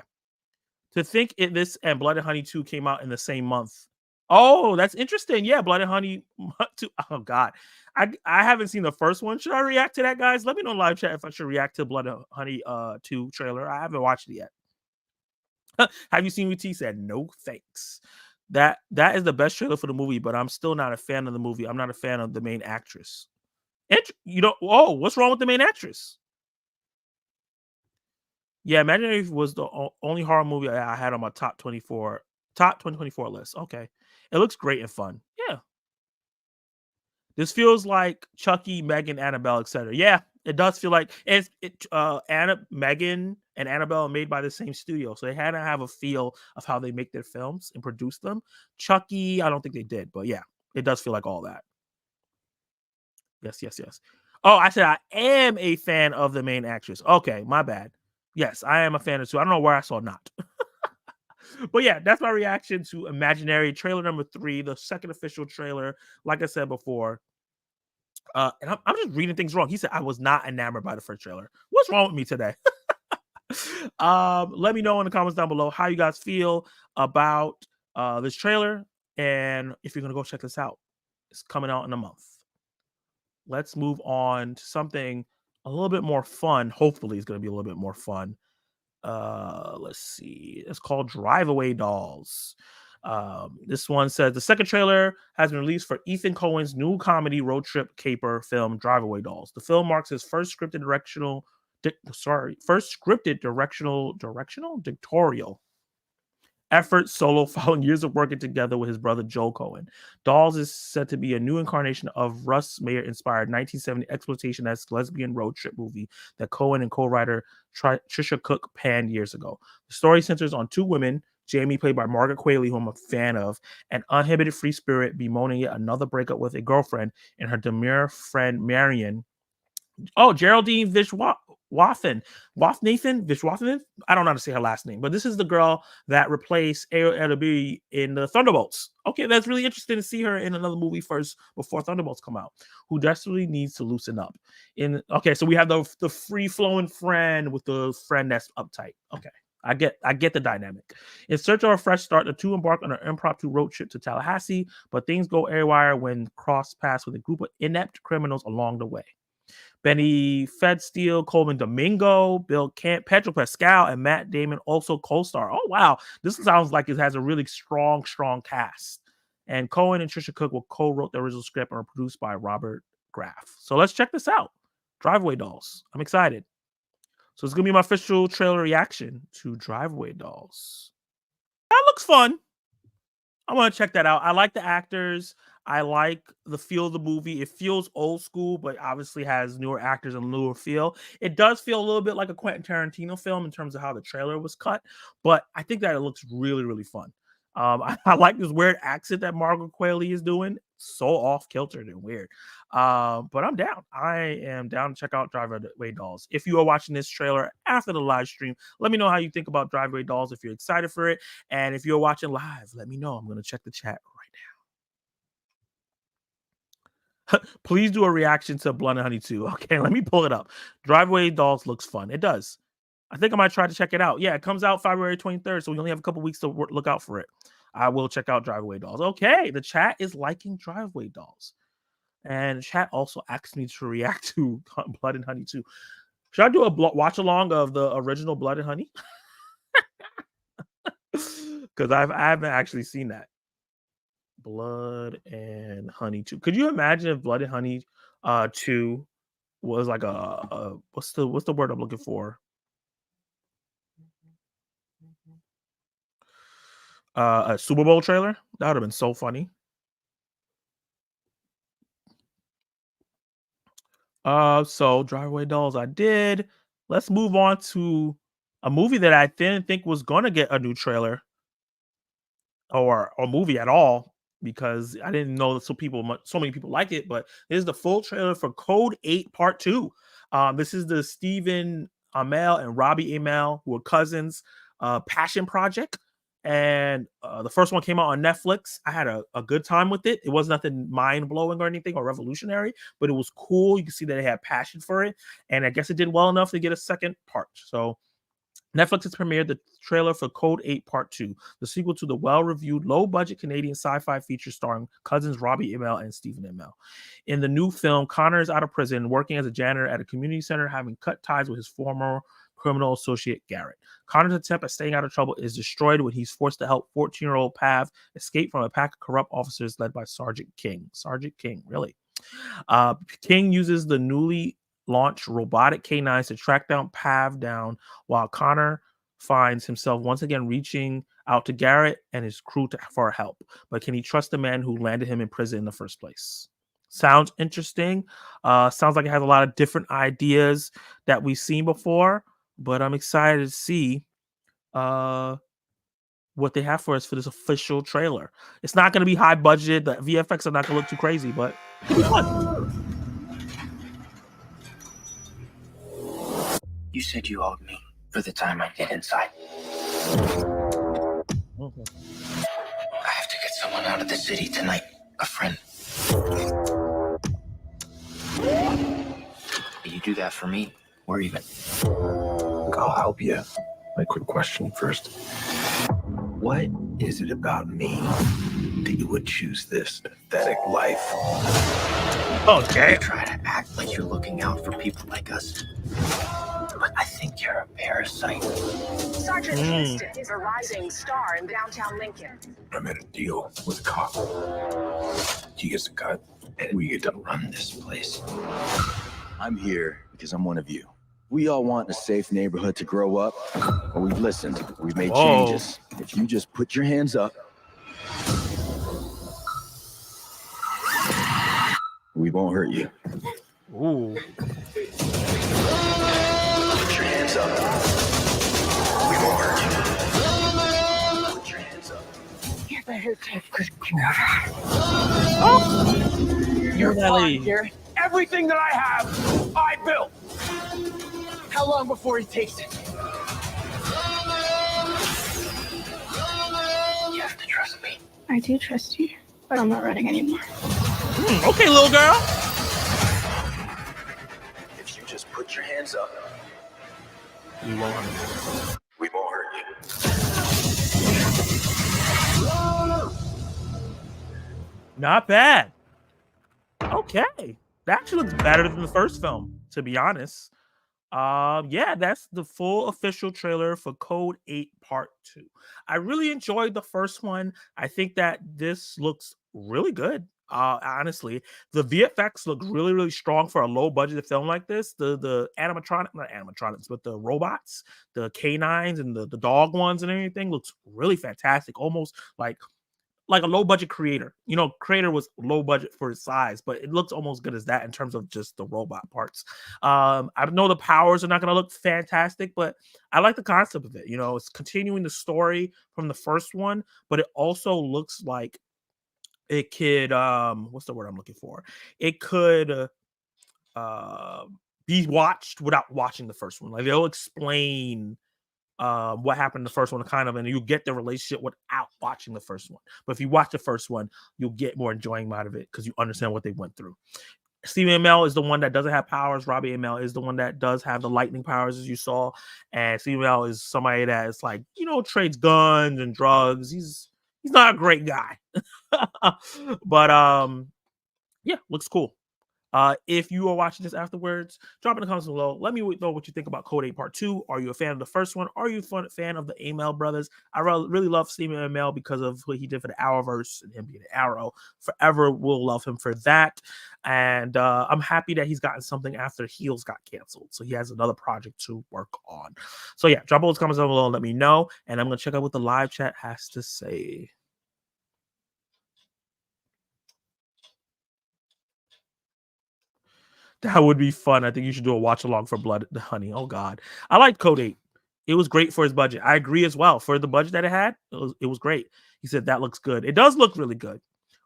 To think this and Blood and Honey 2 came out in the same month. Oh, that's interesting. Yeah, Blood and Honey 2. Oh, God. I haven't seen the first one. Should I react to that, guys? Let me know in live chat if I should react to Blood and Honey 2 trailer. I haven't watched it yet. Have you seen what T said? No, thanks. That is the best trailer for the movie, but I'm still not a fan of the movie. I'm not a fan of the main actress. What's wrong with the main actress? Yeah, Imaginary was the only horror movie I had on my top 2024 list. Okay. It looks great and fun. Yeah. This feels like Chucky, Megan, Annabelle, etc. Yeah, it does feel like Megan and Annabelle are made by the same studio, so they had to have a feel of how they make their films and produce them. Chucky, I don't think they did, but yeah, it does feel like all that. Yes. Oh, I said I am a fan of the main actress. Okay, my bad. Yes, I am a fan of too. I don't know where I saw not. But yeah, that's my reaction to Imaginary trailer number 3, the second official trailer. Like I said before, and I'm just reading things wrong. He said I was not enamored by the first trailer. What's wrong with me today? Let me know in the comments down below how you guys feel about this trailer, and if you're gonna go check this out. It's coming out in a month. Let's move on to something a little bit more fun. Hopefully it's going to be a little bit more fun. Let's see. It's called Drive Away Dolls. This one says the second trailer has been released for Ethan Coen's new comedy road trip caper film Drive Away Dolls. The film marks his first scripted directorial effort solo following years of working together with his brother Joel Coen. Dolls is said to be a new incarnation of Russ Meyer-inspired 1970 exploitation-esque lesbian road trip movie that Coen and co-writer Trisha Cook panned years ago. The story centers on two women, Jamie, played by Margaret Qualley, who I'm a fan of, an uninhibited free spirit bemoaning yet another breakup with a girlfriend, and her demure friend Marion. Oh, Geraldine Vishwathan. I don't know how to say her last name, but this is the girl that replaced Ayo Edebiri in the Thunderbolts. Okay, that's really interesting to see her in another movie first before Thunderbolts come out. Who desperately needs to loosen up. So we have the free flowing friend with the friend that's uptight. Okay. I get the dynamic. In search of a fresh start, the two embark on an impromptu road trip to Tallahassee, but things go haywire when cross paths with a group of inept criminals along the way. Benny Fedsteele, Coleman Domingo, Bill Camp, Pedro Pascal, and Matt Damon also co-star. Oh wow, this sounds like it has a really strong cast. And Cohen and Trisha Cook will co-wrote the original script and are produced by Robert Graff. So let's check this out. Driveway Dolls. I'm excited. So it's going to be my official trailer reaction to Driveway Dolls. That looks fun. I want to check that out. I like the actors. I like the feel of the movie. It feels old school, but obviously has newer actors and newer feel. It does feel a little bit like a Quentin Tarantino film in terms of how the trailer was cut, but I think that it looks really, really fun. I like this weird accent that Margaret Qualley is doing. So off kilter and weird. But I'm down. I am down to check out Driveway Dolls. If you are watching this trailer after the live stream, let me know how you think about Driveway Dolls, if you're excited for it. And if you're watching live, let me know. I'm going to check the chat right now. Please do a reaction to Blood and Honey 2. Okay, let me pull it up. Driveway Dolls looks fun. It does. I think I might try to check it out. Yeah, it comes out February 23rd, so we only have a couple weeks to look out for it. I will check out Driveway Dolls. Okay, the chat is liking Driveway Dolls. And chat also asked me to react to Blood and Honey 2. Should I do a watch along of the original Blood and Honey? Because I haven't actually seen that. Blood and Honey 2. Could you imagine if Blood and Honey 2 was like a what's the word I'm looking for? A Super Bowl trailer? That would have been so funny. So Driveway Dolls I did. Let's move on to a movie that I didn't think was gonna get a new trailer or a movie at all, because I didn't know that so many people like it, but this is the full trailer for Code 8 Part 2. This is the Stephen Amell and Robbie Amell, who are cousins, passion project. And the first one came out on Netflix. I had a good time with it. It was nothing mind-blowing or anything or revolutionary, but it was cool. You can see that they had passion for it, and I guess it did well enough to get a second part. So Netflix has premiered the trailer for Code 8 Part 2, the sequel to the well-reviewed, low-budget Canadian sci-fi feature starring cousins Robbie Amell and Stephen Amell. In the new film, Connor is out of prison, working as a janitor at a community center, having cut ties with his former criminal associate Garrett. Connor's attempt at staying out of trouble is destroyed when he's forced to help 14-year-old Pav escape from a pack of corrupt officers led by Sergeant King. Sergeant King, really? King uses the newly launched robotic canines to track down Pav while Connor finds himself once again reaching out to Garrett and his crew for help. But can he trust the man who landed him in prison in the first place? Sounds interesting. Sounds like it has a lot of different ideas that we've seen before, but I'm excited to see what they have for us for this official trailer. It's not going to be high budget. The VFX are not going to look too crazy, but it'll be fun. You said you owed me for the time I did inside. Okay. I have to get someone out of the city tonight. A friend. Will you do that for me? Or even? I'll help you. My quick question first. What is it about me that you would choose this pathetic life? Okay. You try to act like you're looking out for people like us. But I think you're a parasite. Sergeant Houston is a rising star in downtown Lincoln. I made a deal with a cop. He gets a cut, and we get to run this place. I'm here because I'm one of you. We all want a safe neighborhood to grow up, but we've listened. We've made changes. If you just put your hands up, we won't hurt you. Ooh. Put your hands up. We won't hurt you. Put your hands up. You better take good care. You're fine, Garrett. Everything that I have, I built. How long before he takes it? You have to trust me. I do trust you, but I'm not running anymore. Okay, little girl. If you just put your hands up, We won't hurt you. we won't hurt you. Not bad. Okay. That actually looks better than the first film, to be honest. Yeah, that's the full official trailer for Code 8 Part 2. I really enjoyed the first one. I think that this looks really good. Honestly, the VFX look really, really strong for a low budget film like this. The not animatronics, but the robots, the canines and the dog ones and everything looks really fantastic. Almost like a low budget creator. You know, creator was low budget for its size, but it looks almost good as that in terms of just the robot parts. I know the powers are not going to look fantastic, but I like the concept of it. You know, it's continuing the story from the first one, but it also looks like it could what's the word I'm looking for? It could be watched without watching the first one. Like they'll explain what happened in the first one, kind of, and you get the relationship without watching the first one. But if you watch the first one, you'll get more enjoying out of it because you understand what they went through. Stephen Amell is the one that doesn't have powers. Robbie Amell is the one that does have the lightning powers, as you saw. And Stephen Amell is somebody that is like, you know, trades guns and drugs. He's not a great guy, but yeah, looks cool. If you are watching this afterwards, drop in the comments below. Let me know what you think about Code 8 Part 2. Are you a fan of the first one? Are you a fan of the Amell brothers? I really love Stephen Amell because of what he did for the Arrowverse and him being an Arrow. Forever will love him for that. And I'm happy that he's gotten something after Heels got canceled. So he has another project to work on. So yeah, drop all those comments down below and let me know. And I'm going to check out what the live chat has to say. That would be fun. I think you should do a watch along for Blood Honey. Oh God, I liked Code 8. It was great for his budget. I agree as well. For the budget that it had, it was great. He said that looks good. It does look really good.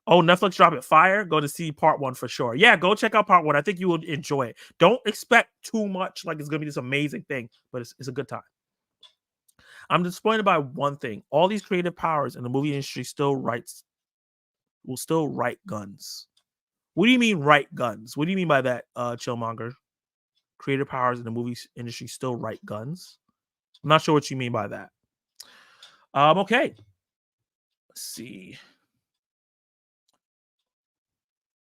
Oh, Netflix drop it fire. Go to see Part 1 for sure. Yeah, go check out Part 1. I think you will enjoy it. Don't expect too much, like it's gonna be this amazing thing, but it's a good time. I'm disappointed by one thing. All these creative powers in the movie industry will still write guns. What do you mean write guns? What do you mean by that, Chillmonger? Creative powers in the movie industry still write guns? I'm not sure what you mean by that. Okay. Let's see.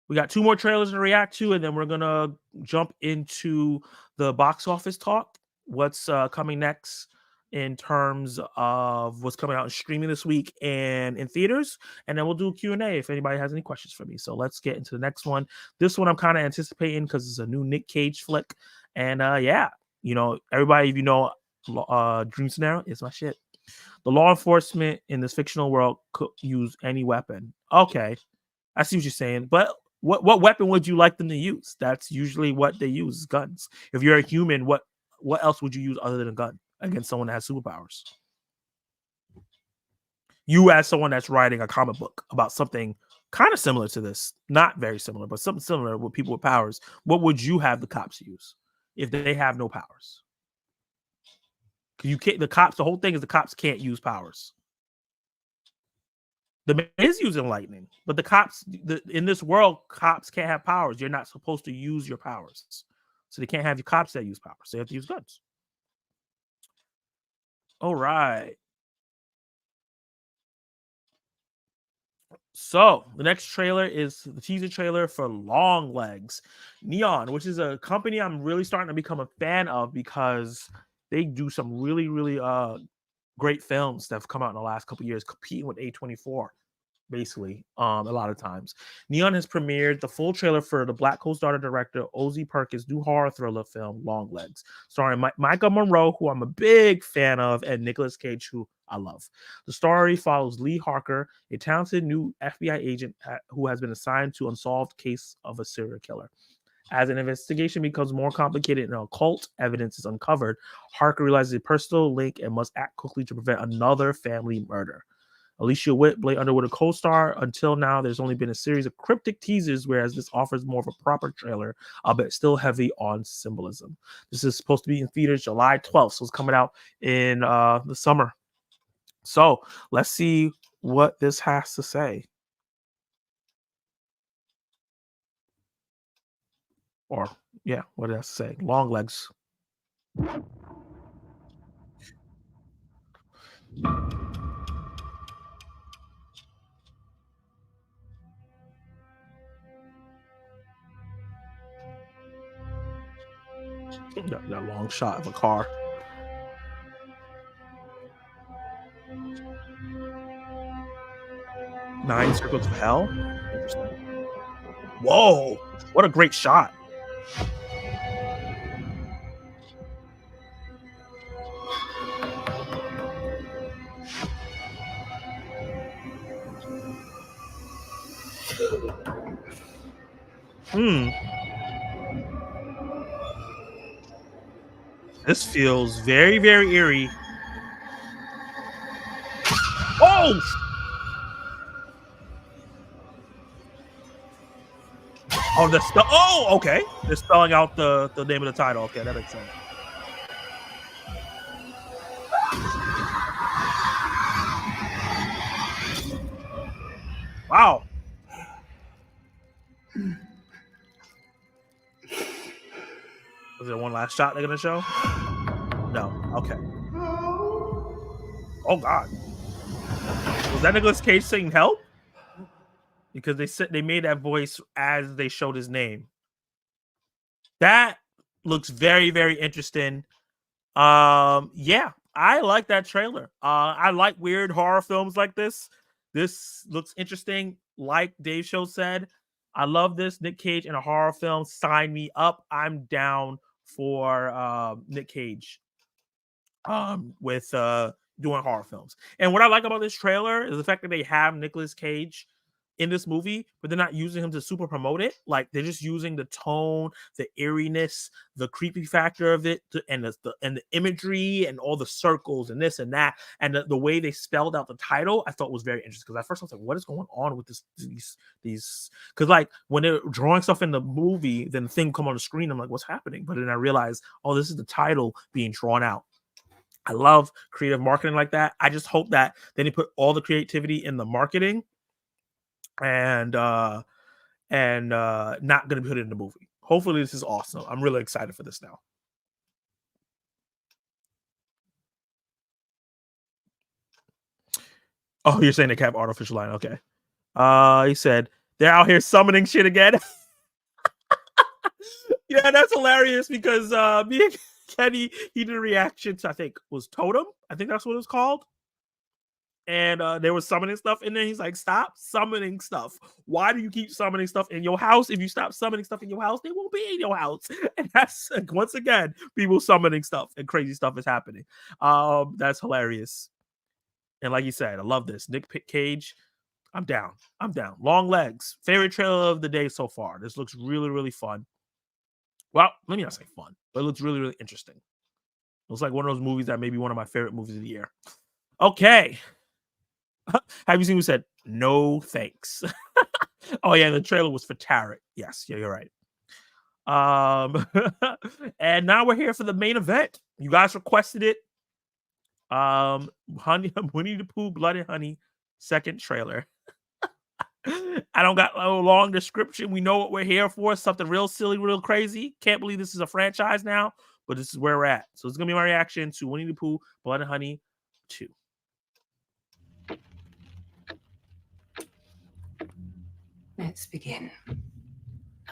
We got 2 more trailers to react to, and then we're going to jump into the box office talk. What's coming next in terms of what's coming out in streaming this week and in theaters, and then we'll do a Q&A if anybody has any questions for me. So let's get into the next one. This one I'm kind of anticipating because it's a new Nick Cage flick, and yeah, you know, everybody, if you know, Dream Scenario is my shit. The law enforcement in this fictional world could use any weapon. Okay, I see what you're saying, but what weapon would you like them to use? That's usually what they use, guns. If you're a human, what else would you use other than a gun against someone that has superpowers? You, as someone that's writing a comic book about something kind of similar to this, not very similar, but something similar with people with powers, what would you have the cops use if they have no powers? Because you can't. The whole thing is the cops can't use powers. The man is using lightning, but the cops in this world, cops can't have powers. You're not supposed to use your powers, so they can't have your cops that use powers. They have to use guns. All right. So the next trailer is the teaser trailer for Long Legs Neon, which is a company I'm really starting to become a fan of because they do some really, really great films that have come out in the last couple of years, competing with A24. Basically, a lot of times. Neon has premiered the full trailer for the Black co-star director Ozzy Perkins' new horror thriller film, Long Legs, starring Micah Monroe, who I'm a big fan of, and Nicolas Cage, who I love. The story follows Lee Harker, a talented new FBI agent who has been assigned to unsolved case of a serial killer. As an investigation becomes more complicated and occult evidence is uncovered, Harker realizes a personal link and must act quickly to prevent another family murder. Alicia Witt, Blake Underwood, a co-star. Until now, there's only been a series of cryptic teasers, whereas this offers more of a proper trailer, but still heavy on symbolism. This is supposed to be in theaters July 12th, so it's coming out in the summer. So let's see what this has to say. Or, yeah, what it has to say. Long legs. That long shot of a car. Nine Circles of Hell. Interesting. Whoa! What a great shot. This feels very, very eerie. Oh! Oh, okay. They're spelling out the name of the title. Okay, that makes sense. Wow. Was there one last shot they're gonna show? No. Okay. Oh God. Was that Nicolas Cage saying help? Because they said they made that voice as they showed his name. That looks very, very interesting. Yeah, I like that trailer. I like weird horror films like this. This looks interesting. Like Dave Show said, I love this. Nick Cage in a horror film. Sign me up. I'm down for Nick Cage with doing horror films. And what I like about this trailer is the fact that they have Nicolas Cage in this movie, but they're not using him to super promote it. Like they're just using the tone, the eeriness, the creepy factor of it, and the imagery and all the circles and this and that, and the way they spelled out the title, I thought was very interesting. Because at first I was like, "What is going on with these?" Because like when they're drawing stuff in the movie, then the thing come on the screen, I'm like, "What's happening?" But then I realized, oh, this is the title being drawn out. I love creative marketing like that. I just hope that then they put all the creativity in the marketing. And not gonna put it in the movie. Hopefully this is awesome. I'm really excited for this now. Oh, you're saying they kept artificial line. Okay. He said they're out here summoning shit again. Yeah, that's hilarious because me and Kenny, he did a reaction to, I think was Totem. I think that's what it was called. And they were summoning stuff, and then he's like, "Stop summoning stuff. Why do you keep summoning stuff in your house? If you stop summoning stuff in your house, they won't be in your house." And that's once again people summoning stuff, and crazy stuff is happening. That's hilarious. And like you said, I love this. Nick Cage, I'm down. I'm down. Long legs. Favorite trailer of the day so far. This looks really, really fun. Well, let me not say fun, but it looks really, really interesting. It looks like one of those movies that may be one of my favorite movies of the year. Okay. Have you seen who said no thanks? Oh yeah, the trailer was for Tarot. Yes, yeah, you're right. And now we're here for the main event. You guys requested it. Winnie the Pooh, Blood and Honey, second trailer. I don't got a long description. We know what we're here for. Something real silly, real crazy. Can't believe this is a franchise now, but this is where we're at. So it's gonna be my reaction to Winnie the Pooh, Blood and Honey 2. Let's begin.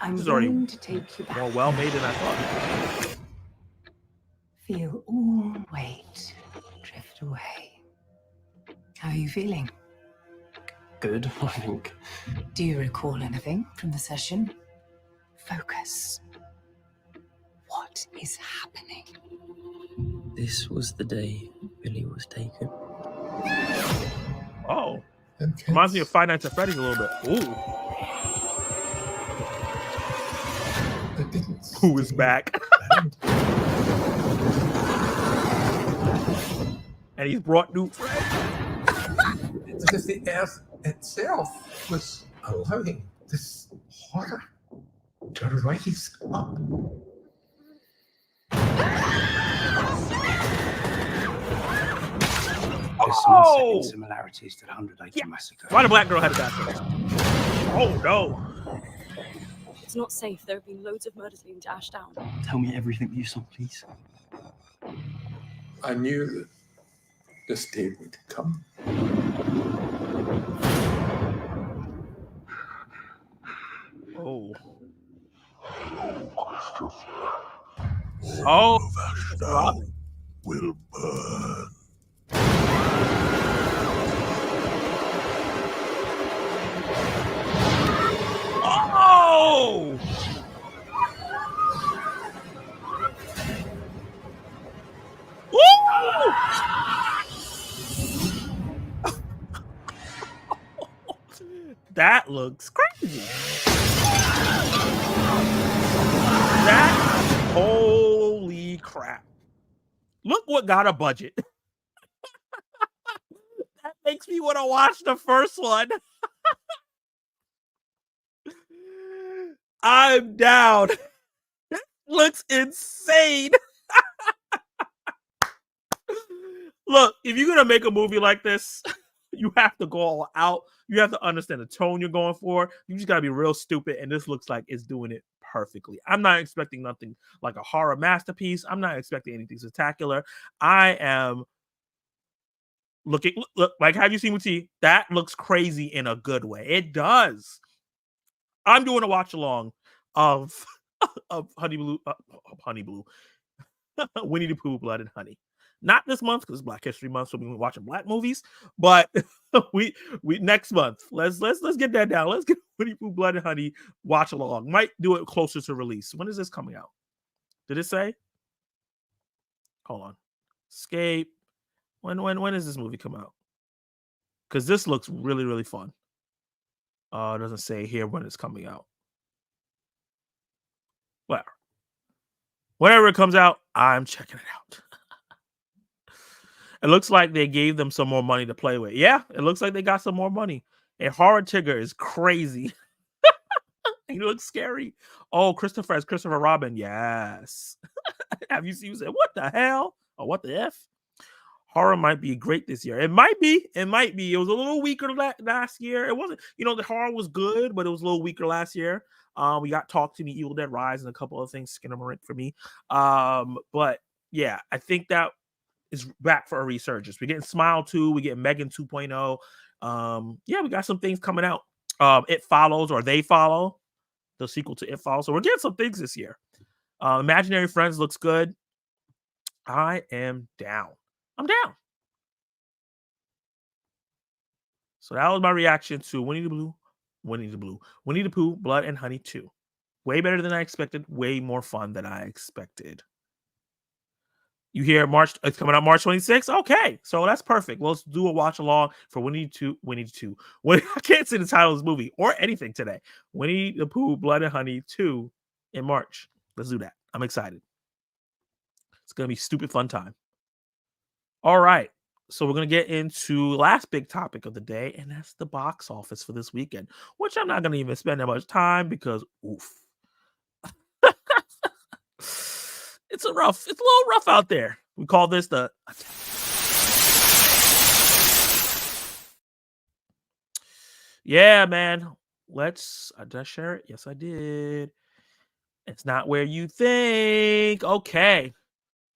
I'm going to take you back. More well made than I thought. Feel all weight drift away. How are you feeling? Good, I think. Do you recall anything from the session? Focus. What is happening? This was the day Billy was taken. Oh. Reminds me of Five Nights at Freddy's a little bit. Ooh. Who is back? And he's brought new friends. as if the earth itself was allowing this horror to rise up. There's some unsettling similarities to the 100-acre massacre. Why the black girl had a bathroom? Oh no. It's not safe. There have been loads of murders leading to Ashdown. Tell me everything you saw, please. I knew that this day would come. Oh. Oh. Ashdown will burn. Oh! Woo! That looks crazy. That, holy crap. Look what got a budget. That makes me want to watch the first one. I'm down. That looks insane. Look, if you're going to make a movie like this, you have to go all out. You have to understand the tone you're going for. You just got to be real stupid, and this looks like it's doing it perfectly. I'm not expecting nothing like a horror masterpiece. I'm not expecting anything spectacular. I am looking, look, like, have you seen with T? That looks crazy in a good way. It does. I'm doing a watch along of Honey Blue, Winnie the Pooh, Blood and Honey. Not this month because it's Black History Month, so we'll be watching Black movies. But we next month, let's get that down. Let's get Winnie the Pooh, Blood and Honey watch along. Might do it closer to release. When is this coming out? Did it say? Hold on. Escape. When does this movie come out? Because this looks really, really fun. It doesn't say here when it's coming out. Well, whenever it comes out, I'm checking it out. It looks like they gave them some more money to play with. Yeah, it looks like they got some more money. And Horror Tigger is crazy. He looks scary. Oh, Christopher Robin. Yes. Have you seen? What the hell? Or what the F? Horror might be great this year. It might be. It might be. It was a little weaker last year. It wasn't, the horror was good, but it was a little weaker last year. We got Talk to Me, Evil Dead Rise, and a couple of things Skinamarink for me. But yeah, I think that is back for a resurgence. We're getting Smile 2, we're getting Megan 2.0. Yeah, we got some things coming out. It Follows, or They Follow, the sequel to It Follows. So we're getting some things this year. Imaginary Friends looks good. I am down. I'm down. So that was my reaction to Winnie the Pooh, Blood and Honey 2. Way better than I expected. Way more fun than I expected. You hear it's coming out March 26th? Okay, so that's perfect. Let's do a watch along for Winnie the 2. I can't say the title of this movie or anything today. Winnie the Pooh, Blood and Honey 2 in March. Let's do that. I'm excited. It's going to be stupid fun time. All right, so we're going to get into last big topic of the day, and that's the box office for this weekend, which I'm not going to even spend that much time because, oof. It's a little rough out there. We call this the yeah, man. Did I share it? Yes, I did. It's not where you think. Okay.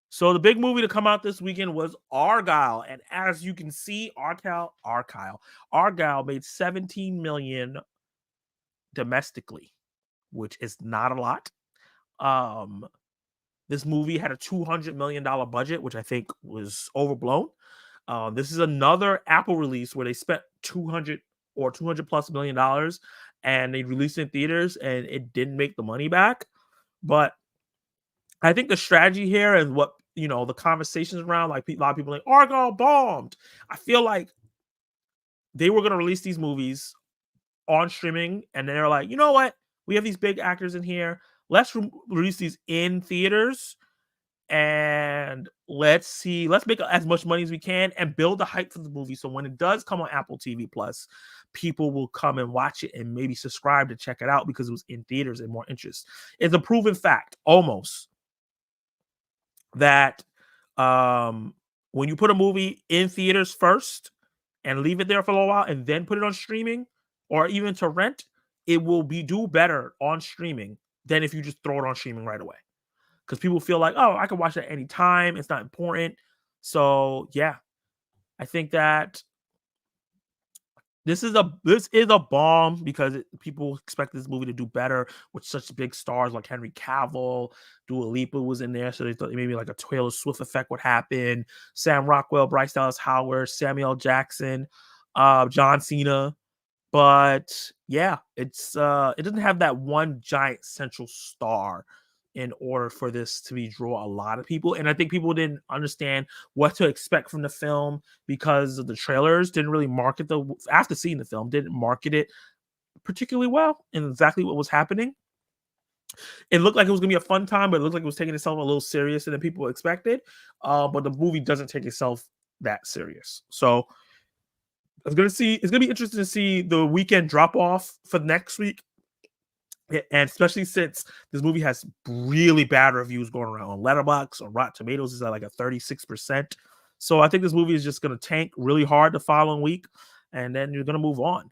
So the big movie to come out this weekend was Argyle. And as you can see, Argyle made $17 million domestically, which is not a lot. This movie had a $200 million budget, which I think was overblown. This is another Apple release where they spent $200 plus million, and they released it in theaters, and it didn't make the money back. But I think the strategy here and what, the conversations around, like a lot of people like, Argyle bombed. I feel like they were going to release these movies on streaming, and they're like, you know what? We have these big actors in here. Let's release these in theaters, and let's make as much money as we can and build the hype for the movie. So when it does come on Apple TV Plus, people will come and watch it and maybe subscribe to check it out because it was in theaters and more interest. It's a proven fact almost that when you put a movie in theaters first and leave it there for a little while and then put it on streaming or even to rent, it will do better on streaming than if you just throw it on streaming right away. Because people feel like, oh, I can watch it at any time. It's not important. So yeah, I think that this is a bomb because people expect this movie to do better with such big stars like Henry Cavill. Dua Lipa was in there, so they thought maybe like a Taylor Swift effect would happen. Sam Rockwell, Bryce Dallas Howard, Samuel L. Jackson, John Cena. But yeah, it doesn't have that one giant central star in order for this to draw a lot of people. And I think people didn't understand what to expect from the film because of the trailers didn't really market after seeing the film, didn't market it particularly well and exactly what was happening. It looked like it was gonna be a fun time, but it looked like it was taking itself a little serious than people expected. But the movie doesn't take itself that serious. So it's gonna be interesting to see the weekend drop off for next week. And especially since this movie has really bad reviews going around on Letterboxd or Rotten Tomatoes is at like a 36%. So I think this movie is just going to tank really hard the following week, and then you're going to move on.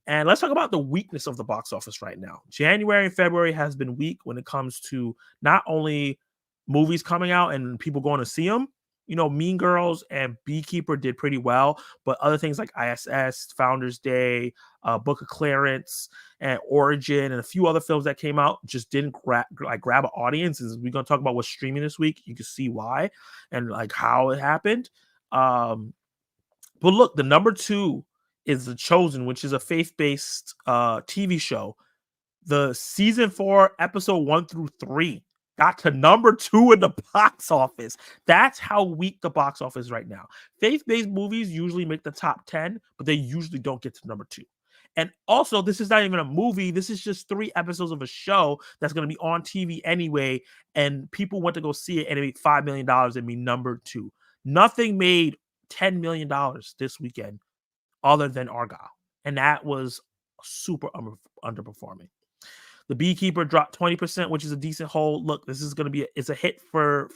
And let's talk about the weakness of the box office right now. January and February has been weak when it comes to not only movies coming out and people going to see them. You know, Mean Girls and Beekeeper did pretty well, but other things like ISS, Founders Day, Book of Clarence, and Origin, and a few other films that came out just didn't grab an audience. We're going to talk about what's streaming this week. You can see why and like how it happened. But look, the number 2 is The Chosen, which is a faith-based TV show. The season 4, episode 1 through 3 got to number 2 in the box office. That's how weak the box office is right now. Faith-based movies usually make the top 10, but they usually don't get to number 2. And also, this is not even a movie. This is just 3 episodes of a show that's going to be on TV anyway, and people went to go see it, and it made $5 million and be number 2. Nothing made $10 million this weekend other than Argyle, and that was super underperforming. The Beekeeper dropped 20%, which is a decent hold. Look, this is going to it's a hit for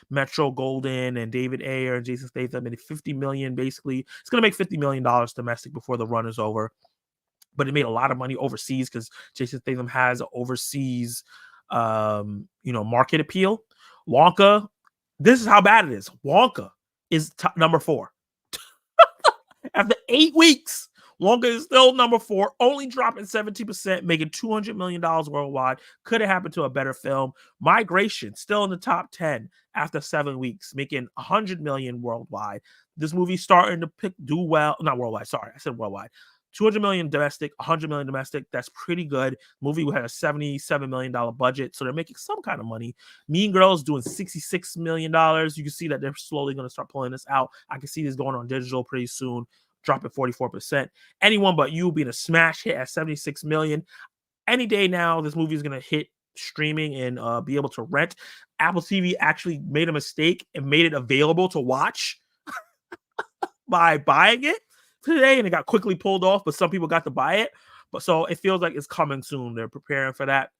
Metro Golden and David Ayer and Jason Statham, and $50 million basically. It's going to make $50 million domestic before the run is over. But it made a lot of money overseas because Jason Statham has an overseas, market appeal. Wonka, this is how bad it is. Wonka is number 4. After 8 weeks, Wonka is still number 4, only dropping 17%, making $200 million worldwide. Could have happened to a better film. Migration, still in the top 10 after 7 weeks, making $100 million worldwide. This movie starting to do well. Not worldwide, sorry. I said worldwide. $200 million domestic, $100 million domestic. That's pretty good. Movie had a $77 million budget, so they're making some kind of money. Mean Girls doing $66 million. You can see that they're slowly going to start pulling this out. I can see this going on digital pretty soon, dropping 44%. Anyone But You being a smash hit at $76 million. Any day now, this movie is going to hit streaming and be able to rent. Apple TV actually made a mistake and made it available to watch by buying it today, and it got quickly pulled off, but some people got to buy it. But so it feels like it's coming soon. They're preparing for that.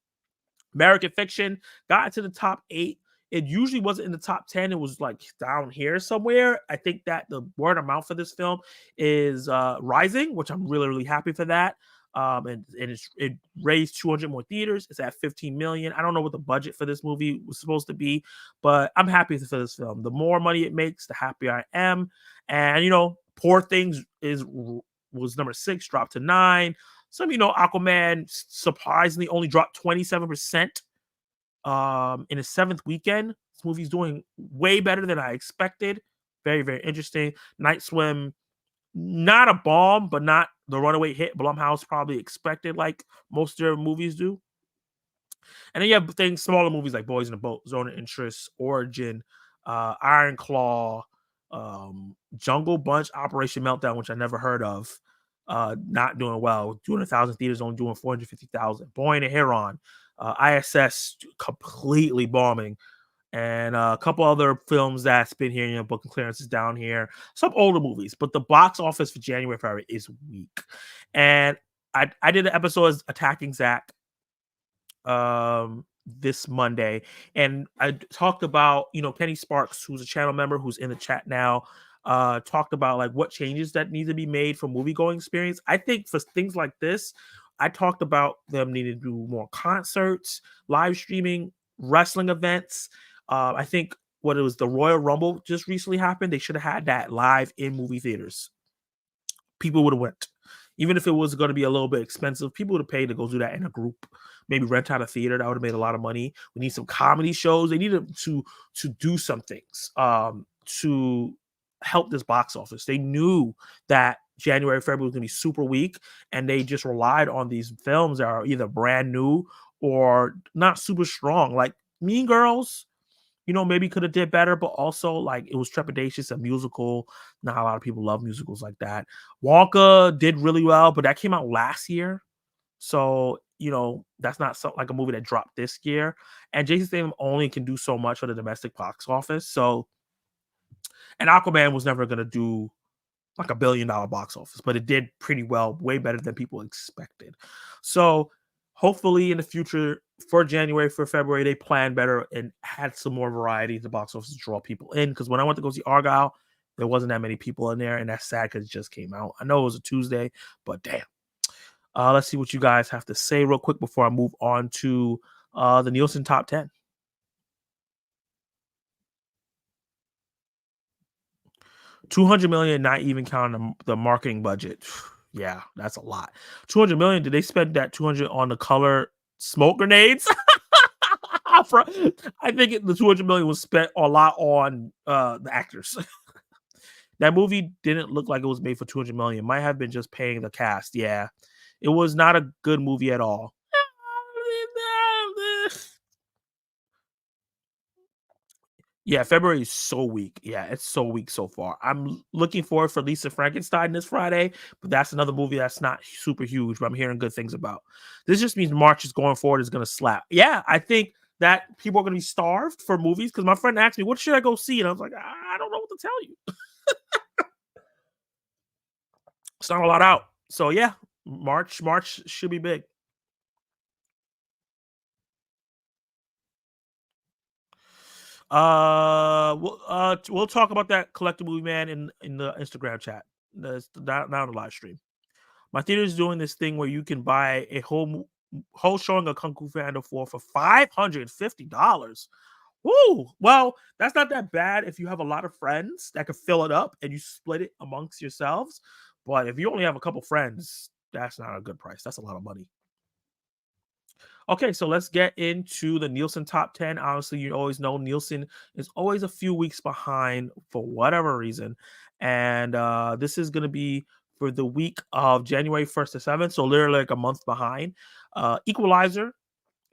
American Fiction got into the top 8. It usually wasn't in the top 10. It was like down here somewhere. I think that the word of mouth for this film is rising, which I'm really, really happy for that. And it raised 200 more theaters. It's at 15 million. I don't know what the budget for this movie was supposed to be, but I'm happy for this film. The more money it makes, the happier I am. And Poor Things was number 6, dropped to 9. Some, Aquaman surprisingly only dropped 27% in his 7th weekend. This movie's doing way better than I expected. Very, very interesting. Night Swim, not a bomb, but not the runaway hit Blumhouse probably expected, like most of their movies do. And then you have things, smaller movies like Boys in the Boat, Zone of Interest, Origin, Iron Claw, Jungle Bunch, Operation Meltdown, which I never heard of. Not doing well. 200,000 theaters, only doing 450,000. Boy and a Heron, ISS completely bombing. and a couple other films that's been here. You know, booking clearances down here. Some older movies, but the box office for January, February is weak. And I did an episode as Attacking Zach this Monday, and I talked about, you know, Kenny Sparks, who's a channel member who's in the chat now, talked about like what changes that need to be made for movie going experience. I think for things like this, I talked about them needing to do more concerts, live streaming, wrestling events. I think what it was, the Royal Rumble just recently happened. They should have had that live in movie theaters. People would have went. Even if it was going to be a little bit expensive, people would have paid to go do that in a group. Maybe rent out a theater. That would have made a lot of money. We need some comedy shows. They needed to do some things to help this box office. They knew that January, February was going to be super weak, and they just relied on these films that are either brand new or not super strong. Like Mean Girls, you know, maybe could have did better, but also like it was trepidatious, a musical. Not a lot of people love musicals like that. Wonka did really well, but that came out last year, so you know that's not like a movie that dropped this year. And Jason Statham only can do so much for the domestic box office. So, and Aquaman was never gonna do like $1 billion box office, but it did pretty well, way better than people expected. So hopefully in the future for January, for February, they plan better and had some more variety in the box office to draw people in. Because when I went to go see Argyle, there wasn't that many people in there, and that's sad because it just came out. I know it was a Tuesday, but damn. Let's see what you guys have to say real quick before I move on to the Nielsen Top 10. $200 million, not even counting the marketing budget. Yeah, that's a lot. $200 million. Did they spend that 200 on the color smoke grenades? I think the 200 million was spent a lot on the actors. That movie didn't look like it was made for 200 million. It might have been just paying the cast. Yeah, it was not a good movie at all. Yeah, February is so weak. Yeah, it's so weak so far. I'm looking forward for Lisa Frankenstein this Friday, but that's another movie that's not super huge, but I'm hearing good things about. This just means March is going forward is going to slap. Yeah, I think that people are going to be starved for movies because my friend asked me, what should I go see? And I was like, I don't know what to tell you. It's not a lot out. So yeah, March should be big. We'll talk about that Collector Movie Man in the Instagram chat. That's not the live stream. My theater is doing this thing where you can buy a whole showing of Kung Fu Panda 4 for $550. Woo! Well, that's not that bad if you have a lot of friends that can fill it up and you split it amongst yourselves. But if you only have a couple friends, that's not a good price. That's a lot of money. Okay, so let's get into the Nielsen top 10. Obviously, you always know Nielsen is always a few weeks behind for whatever reason. And this is going to be for the week of January 1st to 7th. So literally like a month behind. Equalizer